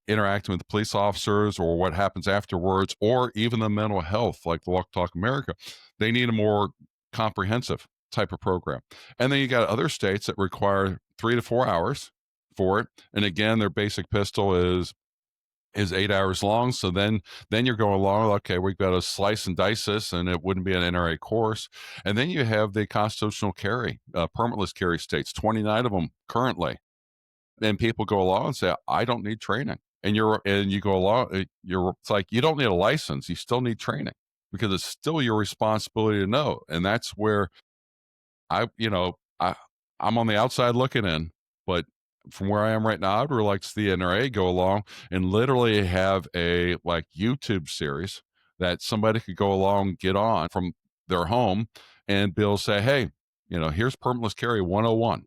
interacting with the police officers or what happens afterwards, or even the mental health, like the Walk Talk America. They need a more comprehensive type of program. And then you got other states that require 3 to 4 hours for it. And again, their basic pistol is 8 hours long. So then you're going along, okay, we've got to slice and dice this, and it wouldn't be an NRA course. And then you have the constitutional carry, permitless carry states, 29 of them currently. And people go along and say, I don't need training. And you go along, it's like, you don't need a license. You still need training because it's still your responsibility to know. And that's where I, you know, I, I'm on the outside looking in, but from where I am right now, I'd really like to see the NRA go along and literally have a like YouTube series that somebody could go along, get on from their home and be able to say, hey, here's permitless carry 101.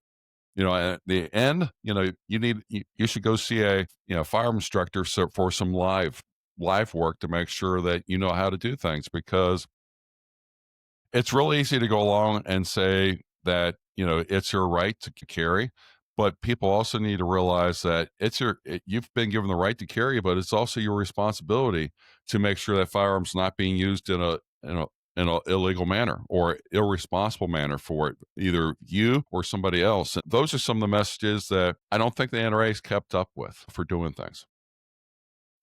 At the end, you should go see a firearm instructor for some live work to make sure that you know how to do things, because it's really easy to go along and say that it's your right to carry, but people also need to realize that you've been given the right to carry, but it's also your responsibility to make sure that firearms not being used in an illegal manner or irresponsible manner for it, either you or somebody else. And those are some of the messages that I don't think the NRA has kept up with for doing things.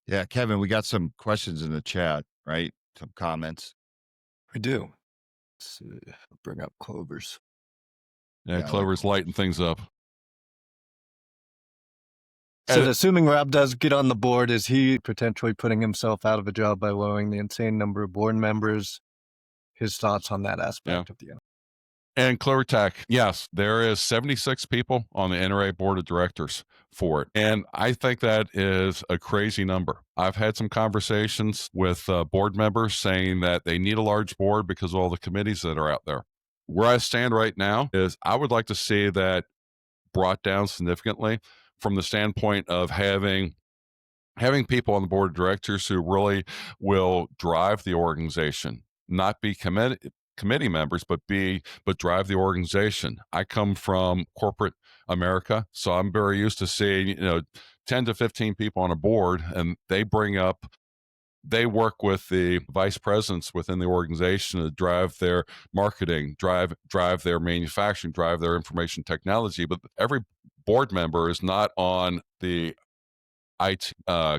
Yeah, Kevin, we got some questions in the chat, right? Some comments. We do. Let's see. I'll bring up Clover's. Yeah, Clover's lighting things up. So assuming Rob does get on the board, is he potentially putting himself out of a job by lowering the insane number of board members? His thoughts on that aspect of the end. And Clover Tech, yes, there is 76 people on the NRA board of directors for it. And I think that is a crazy number. I've had some conversations with board members saying that they need a large board because of all the committees that are out there. Where I stand right now is I would like to see that brought down significantly from the standpoint of having people on the board of directors who really will drive the organization, not be committee members, but drive the organization. I come from corporate America, so I'm very used to seeing 10 to 15 people on a board, and they work with the vice presidents within the organization to drive their marketing, drive their manufacturing, drive their information technology. But every board member is not on the IT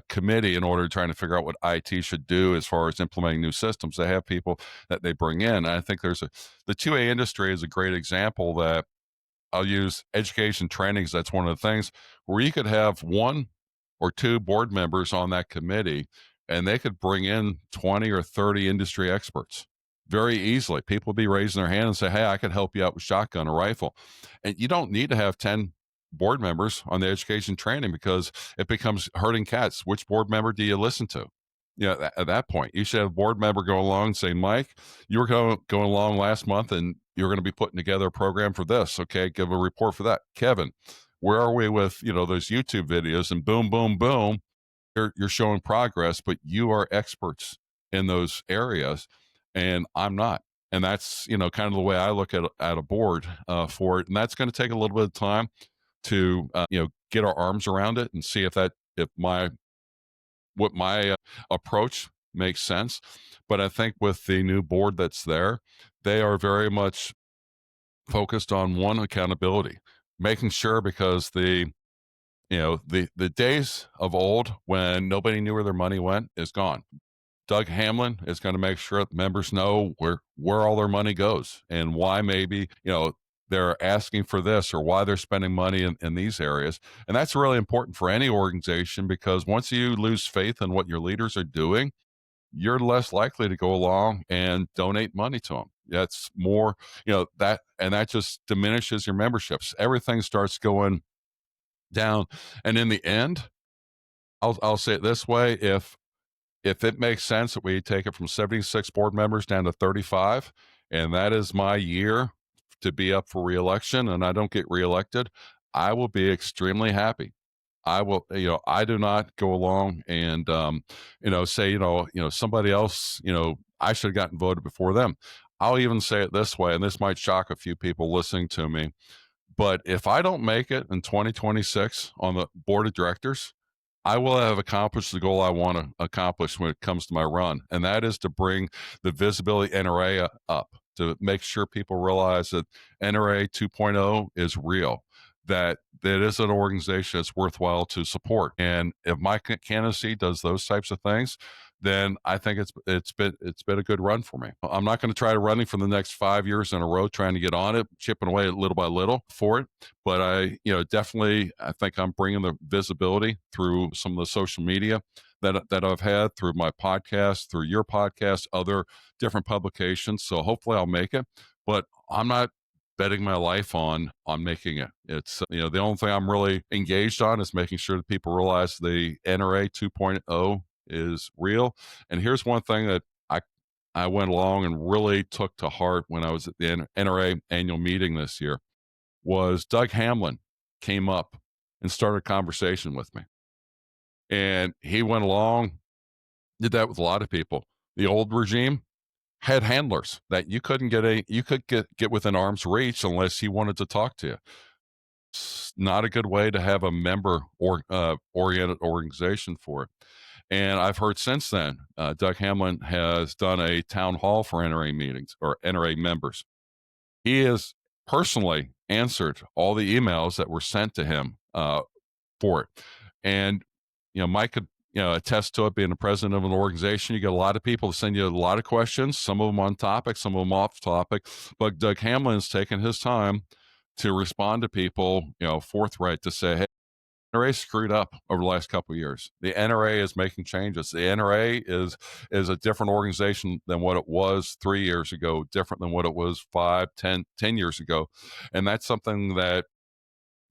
committee in order to trying to figure out what IT should do as far as implementing new systems. They have people that they bring in. And I think the 2A industry is a great example that I'll use education trainings. That's one of the things where you could have 1 or 2 board members on that committee, and they could bring in 20 or 30 industry experts very easily. People would be raising their hand and say, hey, I could help you out with shotgun or rifle. And you don't need to have 10 board members on the education training because it becomes herding cats. Which board member do you listen to? At that point, you should have a board member go along and say, Mike, you were going along last month and you're going to be putting together a program for this. Okay, give a report for that. Kevin, where are we with those YouTube videos? And boom, boom, boom, you're showing progress, but you are experts in those areas. and I'm not. And that's, kind of the way I look at a board for it. And that's going to take a little bit of time to, get our arms around it and see if my approach makes sense. But I think with the new board that's there, they are very much focused on one accountability, making sure because the days of old when nobody knew where their money went is gone. Doug Hamlin is going to make sure that members know where all their money goes and why maybe, they're asking for this or why they're spending money in these areas. And that's really important for any organization because once you lose faith in what your leaders are doing, you're less likely to go along and donate money to them. That's more, that just diminishes your memberships. Everything starts going down. And in the end, I'll say it this way: if it makes sense that we take it from 76 board members down to 35, and that is my year to be up for reelection, and I don't get reelected, I will be extremely happy. I will, I do not go along and, say, somebody else, I should have gotten voted before them. I'll even say it this way, and this might shock a few people listening to me, but if I don't make it in 2026 on the board of directors, I will have accomplished the goal I want to accomplish when it comes to my run, and that is to bring the visibility NRA up, to make sure people realize that NRA 2.0 is real, that it is an organization that's worthwhile to support. And if my candidacy does those types of things, then I think it's been a good run for me. I'm not going to try to running for the next 5 years in a row trying to get on it, chipping away little by little for it. But definitely, I think I'm bringing the visibility through some of the social media that I've had, through my podcast, through your podcast, other different publications. So hopefully I'll make it. But I'm not betting my life on making it. It's the only thing I'm really engaged on is making sure that people realize the NRA 2.0 is real. And here's one thing that I went along and really took to heart when I was at the NRA annual meeting this year was Doug Hamlin came up and started a conversation with me. And he went along, did that with a lot of people. The old regime had handlers that you couldn't get within arm's reach unless he wanted to talk to you. It's not a good way to have a member oriented organization for it. And I've heard since then, Doug Hamlin has done a town hall for NRA meetings or NRA members. He has personally answered all the emails that were sent to him for it. And, Mike could, attest to it being the president of an organization. You get a lot of people to send you a lot of questions, some of them on topic, some of them off topic. But Doug Hamlin's taken his time to respond to people, forthright to say, hey, NRA screwed up over the last couple of years. The NRA is making changes. The NRA is a different organization than what it was 3 years ago, different than what it was 5, 10 years ago. And that's something that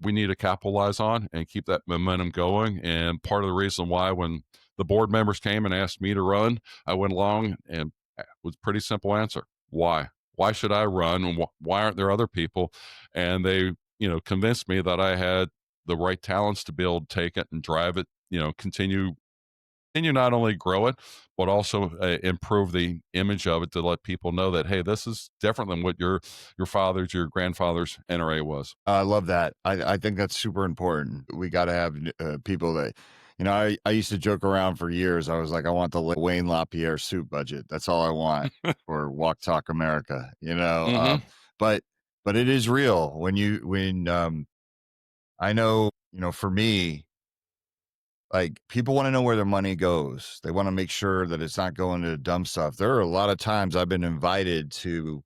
we need to capitalize on and keep that momentum going. And part of the reason why when the board members came and asked me to run, I went along and it was a pretty simple answer. Why? Why should I run? And why aren't there other people? And they, convinced me that I had the right talents to be able to take it and drive it, continue not only grow it, but also improve the image of it to let people know that, hey, this is different than what your father's, your grandfather's NRA was. I love that. I think that's super important. We got to have people that, I used to joke around for years. I was like, I want the Wayne LaPierre suit budget. That's all I want for Walk Talk America, but it is real when I know, for me, like people want to know where their money goes. They want to make sure that it's not going to dumb stuff. There are a lot of times I've been invited to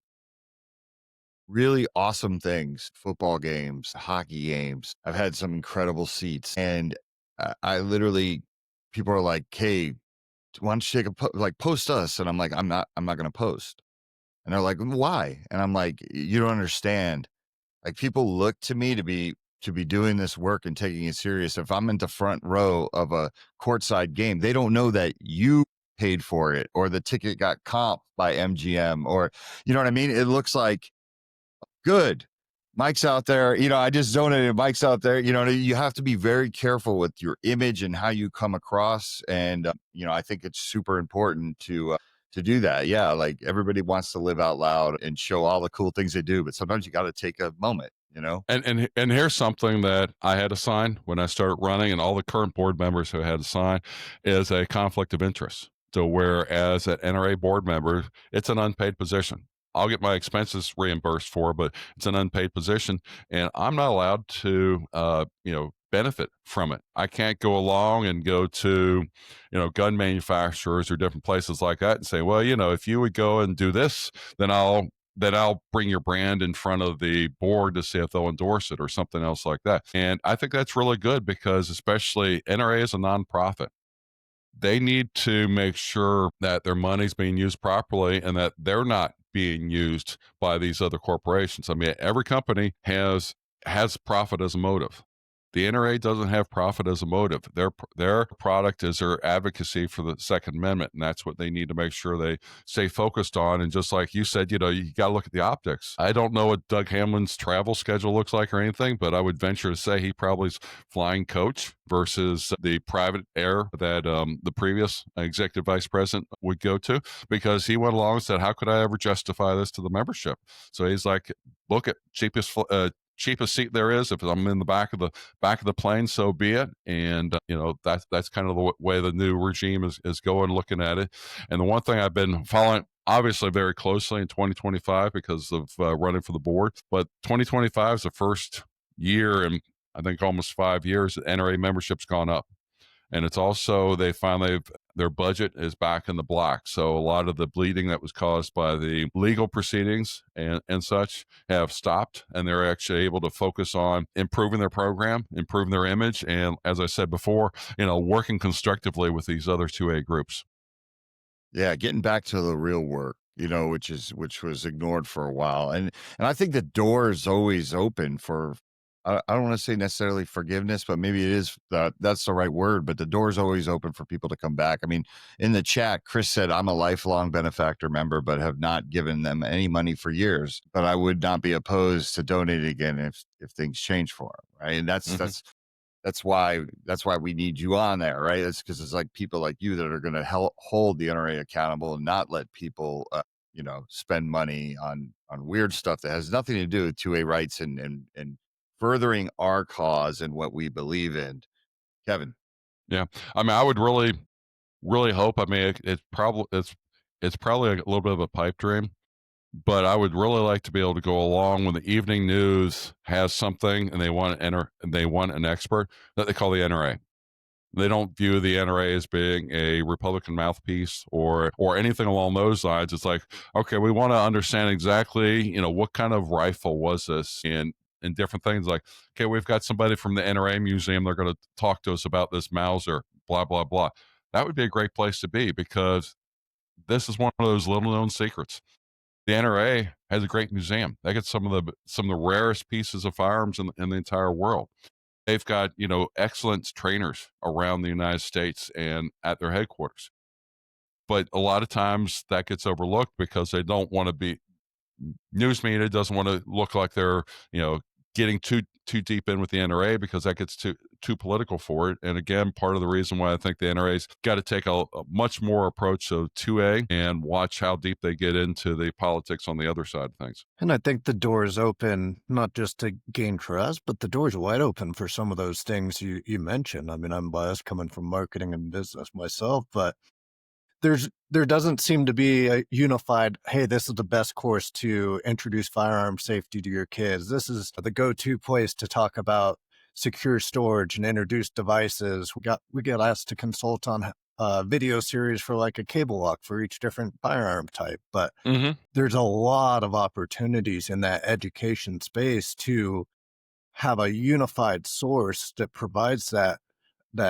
really awesome things, football games, hockey games. I've had some incredible seats, and I literally, people are like, "Hey, why don't you take post us?" And I'm like, I'm not going to post. And they're like, "Why?" And I'm like, "You don't understand. Like people look to me to be doing this work and taking it serious. If I'm in the front row of a courtside game, they don't know that you paid for it or the ticket got comped by MGM or, you know what I mean? It looks like good. Mike's out there, I just donated. Mike's out there, you have to be very careful with your image and how you come across. And, I think it's super important to to do that. Yeah, like everybody wants to live out loud and show all the cool things they do, but sometimes you got to take a moment, you know? And here's something that I had to sign when I started running, and all the current board members who had to sign is a conflict of interest. So whereas an NRA board member, it's an unpaid position. I'll get my expenses reimbursed for, but it's an unpaid position, and I'm not allowed to, benefit from it. I can't go along and go to, gun manufacturers or different places like that and say, well, if you would go and do this, then I'll bring your brand in front of the board to see if they'll endorse it or something else like that. And I think that's really good because, especially NRA is a nonprofit. They need to make sure that their money's being used properly and that they're not being used by these other corporations. I mean, every company has profit as a motive. The NRA doesn't have profit as a motive. Their product is their advocacy for the Second Amendment, and that's what they need to make sure they stay focused on. And just like you said, you got to look at the optics. I don't know what Doug Hamlin's travel schedule looks like or anything, but I would venture to say he probably's flying coach versus the private air that the previous executive vice president would go to, because he went along and said, how could I ever justify this to the membership? So he's like, look at cheapest seat there is. If I'm in the back of the plane, so be it. And that's kind of the way the new regime is going, looking at it. And the one thing I've been following obviously very closely in 2025 because of running for the board, but 2025 is the first year in I think almost 5 years that NRA membership's gone up. And it's also their budget is back in the black. So a lot of the bleeding that was caused by the legal proceedings and such have stopped, and they're actually able to focus on improving their program, improving their image, and as I said before, working constructively with these other 2A groups. Yeah, getting back to the real work, which was ignored for a while, and I think the door is always open for. I don't want to say necessarily forgiveness, but maybe it is that's the right word. But the door is always open for people to come back. I mean, in the chat, Chris said, "I'm a lifelong benefactor member, but have not given them any money for years. But I would not be opposed to donating again if things change for them." Right, and that's why we need you on there, right? It's because it's like people like you that are going to hold the NRA accountable and not let people, spend money on weird stuff that has nothing to do with 2A rights and furthering our cause and what we believe in. Kevin. Yeah, I mean, I would really, really hope. I mean, it's probably a little bit of a pipe dream, but I would really like to be able to go along when the evening news has something and they want an expert that they call the NRA. They don't view the NRA as being a Republican mouthpiece or anything along those lines. It's like, okay, we want to understand exactly, what kind of rifle was this and different things. Like, okay, we've got somebody from the NRA museum. They're going to talk to us about this Mauser, blah, blah, blah. That would be a great place to be because this is one of those little known secrets. The NRA has a great museum. They got some of the rarest pieces of firearms in the entire world. They've got, excellent trainers around the United States and at their headquarters. But a lot of times that gets overlooked because they don't want to be news media doesn't want to look like they're, getting too deep in with the NRA because that gets too political for it. And again, part of the reason why I think the NRA's got to take a much more approach of 2A and watch how deep they get into the politics on the other side of things. And I think the door is open, not just to gain trust, but the door is wide open for some of those things you mentioned. I mean, I'm biased coming from marketing and business myself, but there doesn't seem to be a unified, hey, this is the best course to introduce firearm safety to your kids. This is the go-to place to talk about secure storage and introduce devices. We get asked to consult on a video series for like a cable lock for each different firearm type. But there's a lot of opportunities in that education space to have a unified source that provides that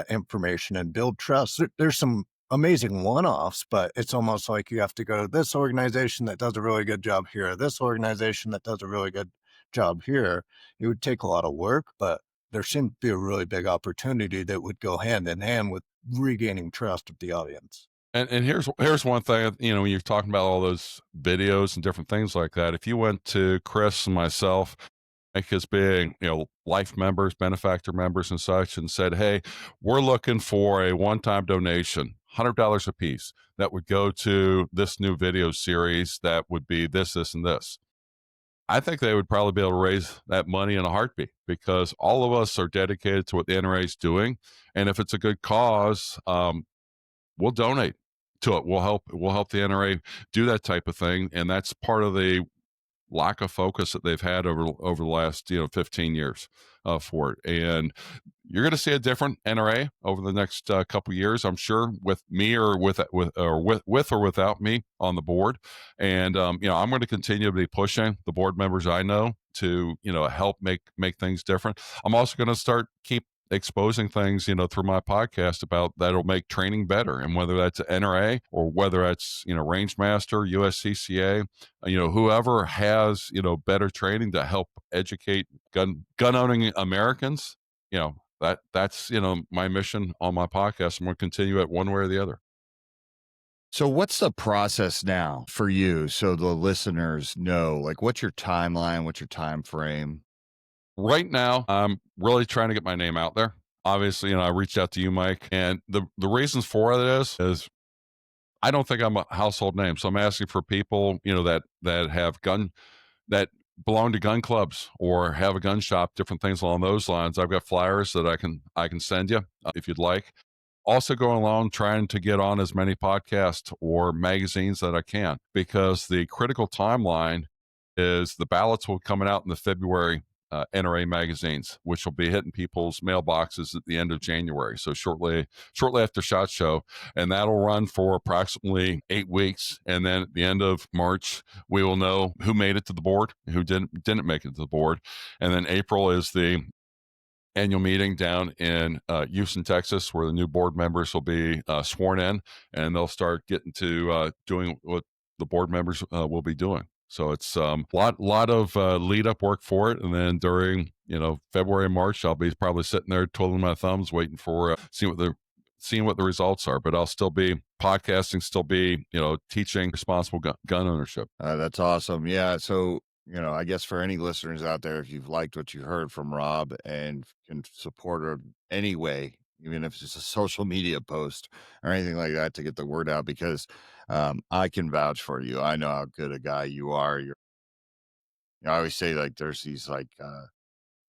information and build trust. There's some amazing one-offs, but it's almost like you have to go to this organization that does a really good job here, this organization that does a really good job here. It would take a lot of work, but there seems to be a really big opportunity that would go hand in hand with regaining trust of the audience. And here's one thing, when you're talking about all those videos and different things like that, if you went to Chris and myself, like as being, life members, benefactor members and such, and said, hey, we're looking for a one-time donation $100 a piece that would go to this new video series that would be this, this, and this. I think they would probably be able to raise that money in a heartbeat because all of us are dedicated to what the NRA is doing. And if it's a good cause, we'll donate to it. We'll help the NRA do that type of thing. And that's part of the lack of focus that they've had over the last 15 years for it. And you're going to see a different NRA over the next couple years, I'm sure, with me or with or without me on the board. And I'm going to continue to be pushing the board members I know to help make things different. I'm also going to keep exposing things through my podcast about that'll make training better, and whether that's NRA or whether that's Rangemaster, USCCA, whoever has better training to help educate gun owning Americans, that's my mission on my podcast. I'm going to continue it one way or the other. So what's the process now for you, so the listeners know, like, what's your timeline, what's your time frame? Right now, I'm really trying to get my name out there. Obviously, I reached out to you, Mike, and the reasons for it is I don't think I'm a household name. So I'm asking for people, that have that belong to gun clubs or have a gun shop, different things along those lines. I've got flyers that I can send you if you'd like. Also going along trying to get on as many podcasts or magazines that I can, because the critical timeline is the ballots will be coming out in the February NRA magazines, which will be hitting people's mailboxes at the end of January. So shortly after SHOT Show, and that'll run for approximately 8 weeks. And then at the end of March, we will know who made it to the board, who didn't make it to the board. And then April is the annual meeting down in Houston, Texas, where the new board members will be sworn in, and they'll start getting to doing what the board members will be doing. So it's a lot of lead up work for it, and then during February and March, I'll be probably sitting there twiddling my thumbs, waiting for seeing what the results are. But I'll still be podcasting, still be teaching responsible gun ownership. That's awesome. Yeah. So I guess for any listeners out there, if you've liked what you heard from Rob and can support her anyway, even if it's just a social media post or anything like that to get the word out, because I can vouch for you. I know how good a guy you are. I always say, like, there's these like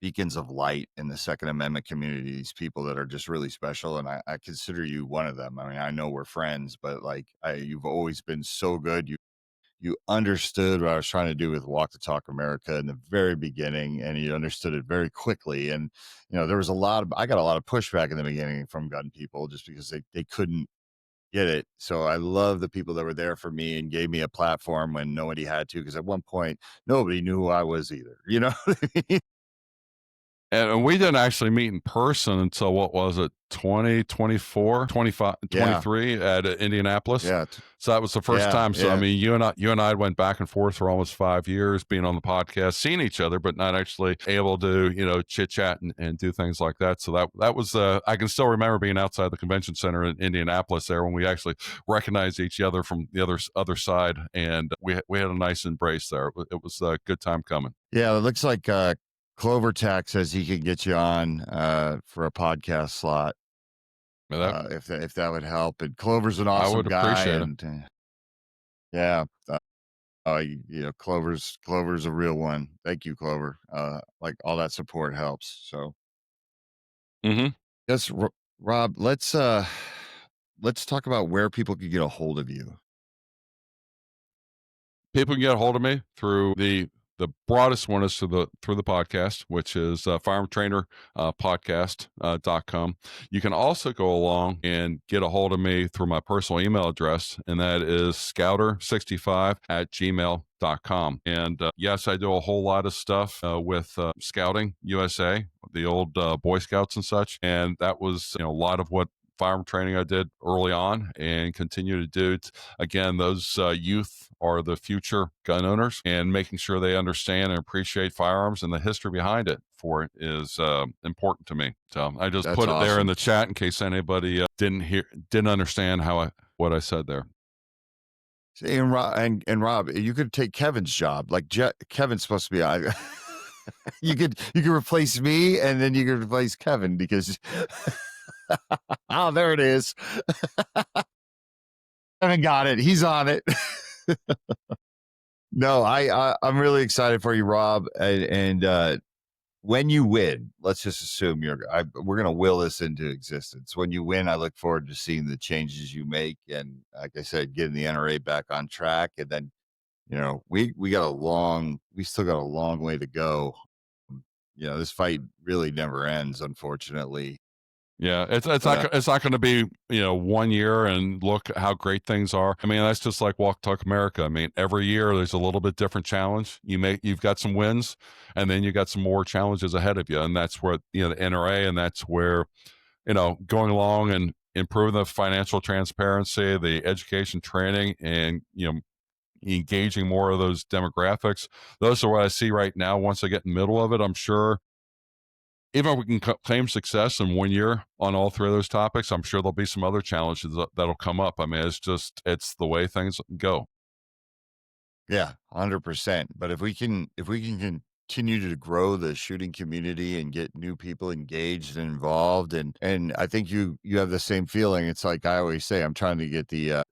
beacons of light in the Second Amendment community, these people that are just really special. And I consider you one of them. I mean, I know we're friends, but like you've always been so good. You understood what I was trying to do with Walk the Talk America in the very beginning, and you understood it very quickly. And, there was I got a lot of pushback in the beginning from gun people just because they couldn't get it. So I love the people that were there for me and gave me a platform when nobody had to, because at one point, nobody knew who I was either. You know what I mean? And we didn't actually meet in person until, what was it, 2024, 25, Yeah. 23 at Indianapolis. Yeah. So that was the first Yeah, time. So, yeah. I mean, you and I went back and forth for almost 5 years being on the podcast, seeing each other, but not actually able to, chit chat and do things like that. So that was, I can still remember being outside the convention center in Indianapolis there when we actually recognized each other from the other side. And we had a nice embrace there. It was a good time coming. Yeah. It looks like, Clover Tack says he could get you on for a podcast slot if that would help. And Clover's an awesome guy. Appreciate it. And yeah, Clover's a real one. Thank you, Clover. Like, all that support helps. So, yes, Rob. Let's talk about where people can get a hold of you. People can get a hold of me through the broadest one is through the podcast, which is Firearm Trainer podcast.com. You can also go along and get a hold of me through my personal email address, and that is scouter65@gmail.com. And yes, I do a whole lot of stuff with Scouting USA, the old Boy Scouts and such. And that was a lot of what firearm training I did early on and continue to do. Again, those youth are the future gun owners, and making sure they understand and appreciate firearms and the history behind it for it is important to me. So I just put it there in the chat in case anybody didn't understand what I said there. And Rob, you could take Kevin's job. Like, Kevin's supposed to be you could replace me, and then you could replace Kevin, because oh, there it is. Kevin got it. He's on it. No, I'm really excited for you, Rob. And when you win, let's just assume we're going to will this into existence. When you win, I look forward to seeing the changes you make. And like I said, getting the NRA back on track. And then, we still got a long way to go. This fight really never ends, unfortunately. Yeah, it's But it's not going to be 1 year and look how great things are. I mean, that's just like Walk Talk America. I mean, every year there's a little bit different challenge. You've got some wins, and then you got some more challenges ahead of you, and that's where the NRA, and that's where going along and improving the financial transparency, the education training, and engaging more of those demographics. Those are what I see right now. Once I get in the middle of it, I'm sure even if we can claim success in 1 year on all three of those topics, I'm sure there'll be some other challenges that'll come up. I mean, it's the way things go. yeah, 100%. But if we can continue to grow the shooting community and get new people engaged and involved, and I think you have the same feeling. It's like I always say, I'm trying to get the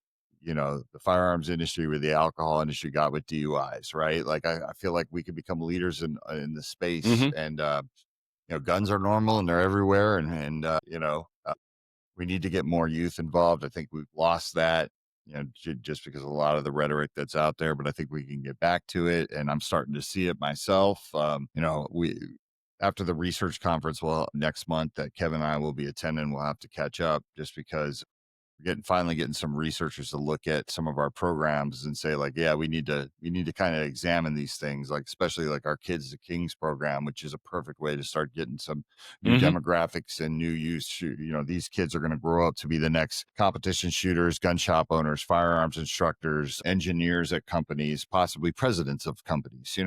firearms industry where the alcohol industry got with DUIs, right? Like I feel like we could become leaders in the space. Mm-hmm. And guns are normal and they're everywhere, and we need to get more youth involved. I think we've lost that, just because of a lot of the rhetoric that's out there, but I think we can get back to it. And I'm starting to see it myself. We, after the research conference, next month that Kevin and I will be attending, we'll have to catch up just because finally getting some researchers to look at some of our programs and say, like, yeah, we need to kind of examine these things, like especially like our Kids to Kings program, which is a perfect way to start getting some new Mm-hmm. demographics and new use. These kids are going to grow up to be the next competition shooters, gun shop owners, firearms instructors, engineers at companies, possibly presidents of companies,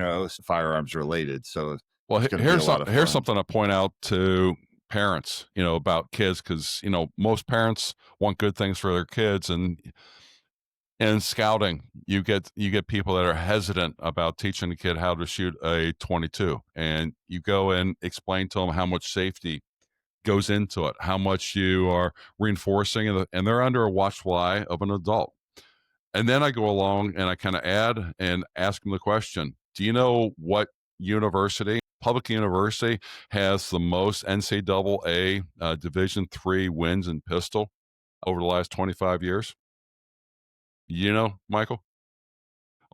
firearms related. So Well, it's going to be a lot of fun. here's something to point out to parents, about kids, because most parents want good things for their kids, and in scouting, you get people that are hesitant about teaching a kid how to shoot a 22, and you go and explain to them how much safety goes into it, how much you are reinforcing, and they're under a watchful eye of an adult. And then I go along and I kind of add and ask them the question: do you know what public university, has the most NCAA Division III wins in pistol over the last 25 years? Michael?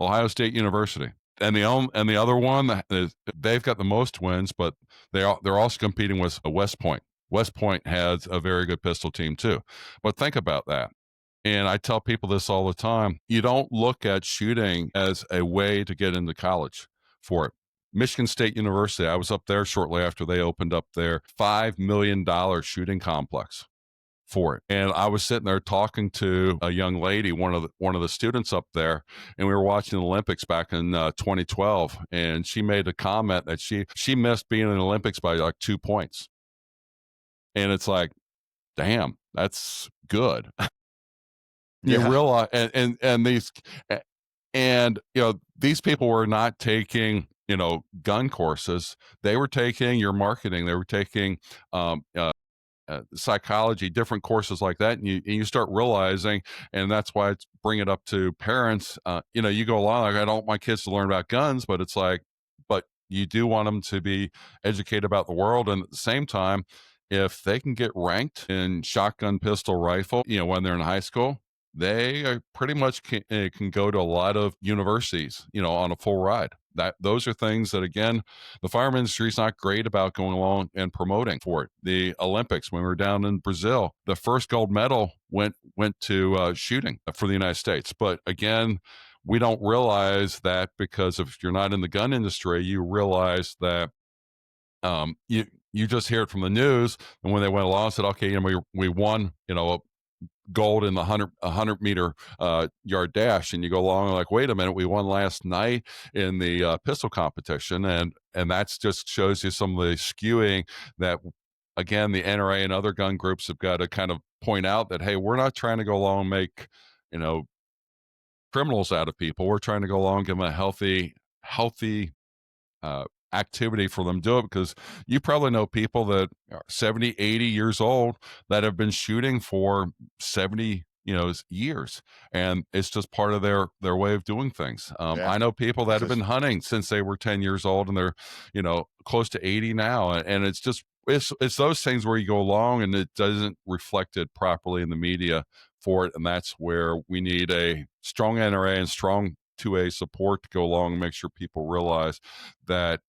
Ohio State University. And the other one that is, they've got the most wins, but they're also competing with West Point. West Point has a very good pistol team too. But think about that. And I tell people this all the time. You don't look at shooting as a way to get into college for it. Michigan State University, I was up there shortly after they opened up their $5 million shooting complex for it. And I was sitting there talking to a young lady, one of the students up there, and we were watching the Olympics back in 2012, and she made a comment that she missed being in the Olympics by like 2 points. And it's like, damn, that's good. You realize, and these people were not taking gun courses. They were taking your marketing. They were taking psychology, different courses like that, and you start realizing, and that's why it's bring it up to parents. You go along like, I don't want my kids to learn about guns, but it's like, but you do want them to be educated about the world, and at the same time, if they can get ranked in shotgun, pistol, rifle, when they're in high school, they pretty much can go to a lot of universities, on a full ride. Those are things that, again, the firearm industry is not great about going along and promoting for it. The Olympics, when we were down in Brazil, the first gold medal went to shooting for the United States. But again, we don't realize that, because if you're not in the gun industry, you realize that you just hear it from the news. And when they went along and said, okay, we won, gold in the 100 meter yard dash, and you go along and like, wait a minute, we won last night in the pistol competition, and that's just shows you some of the skewing that, again, the NRA and other gun groups have got to kind of point out that, hey, we're not trying to go along and make criminals out of people. We're trying to go along and give them a healthy activity for them to do it, because you probably know people that are 70, 80 years old that have been shooting for 70 years, and it's just part of their way of doing things. Yeah. I know people It's that have just been hunting since they were 10 years old, and they're close to 80 now, and it's just it's those things where you go along and it doesn't reflect it properly in the media for it, and that's where we need a strong NRA and strong 2A support to go along and make sure people realize that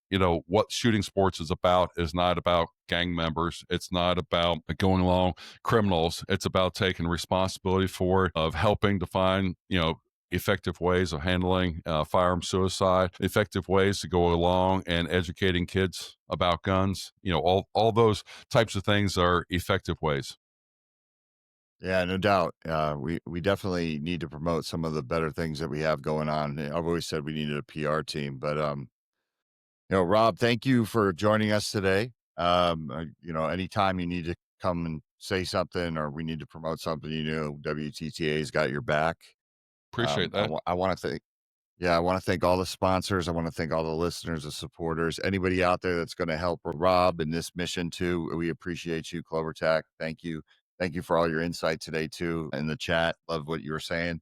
what shooting sports is about is not about gang members. It's not about going along criminals. It's about taking responsibility for it, of helping to find effective ways of handling firearm suicide, effective ways to go along and educating kids about guns. All those types of things are effective ways. Yeah, no doubt. We definitely need to promote some of the better things that we have going on. I've always said we needed a PR team, but Rob, thank you for joining us today. Anytime you need to come and say something or we need to promote something, WTTA's got your back. Appreciate that. I want to thank. Yeah, I want to thank all the sponsors. I want to thank all the listeners, the supporters, anybody out there that's going to help Rob in this mission too. We appreciate you, CloverTac. Thank you. Thank you for all your insight today too in the chat. Love what you were saying.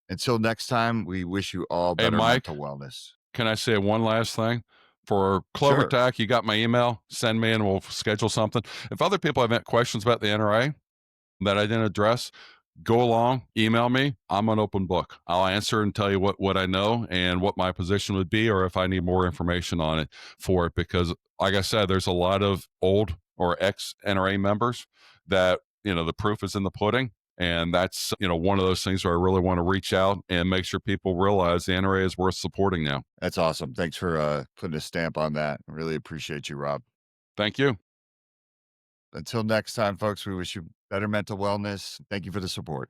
Until next time, we wish you all Hey, better Mike, mental wellness. can I say one last thing? For Sure. CloverTac, you got my email. Send me and we'll schedule something. If other people have questions about the NRA that I didn't address, go along, email me. I'm an open book. I'll answer and tell you what I know and what my position would be, or if I need more information on it for it. Because, like I said, there's a lot of old or ex NRA members that the proof is in the pudding, and that's one of those things where I really want to reach out and make sure people realize the NRA is worth supporting now. That's awesome. Thanks for putting a stamp on that. I really appreciate you, Rob. Thank you. Until next time, folks, we wish you better mental wellness. Thank you for the support.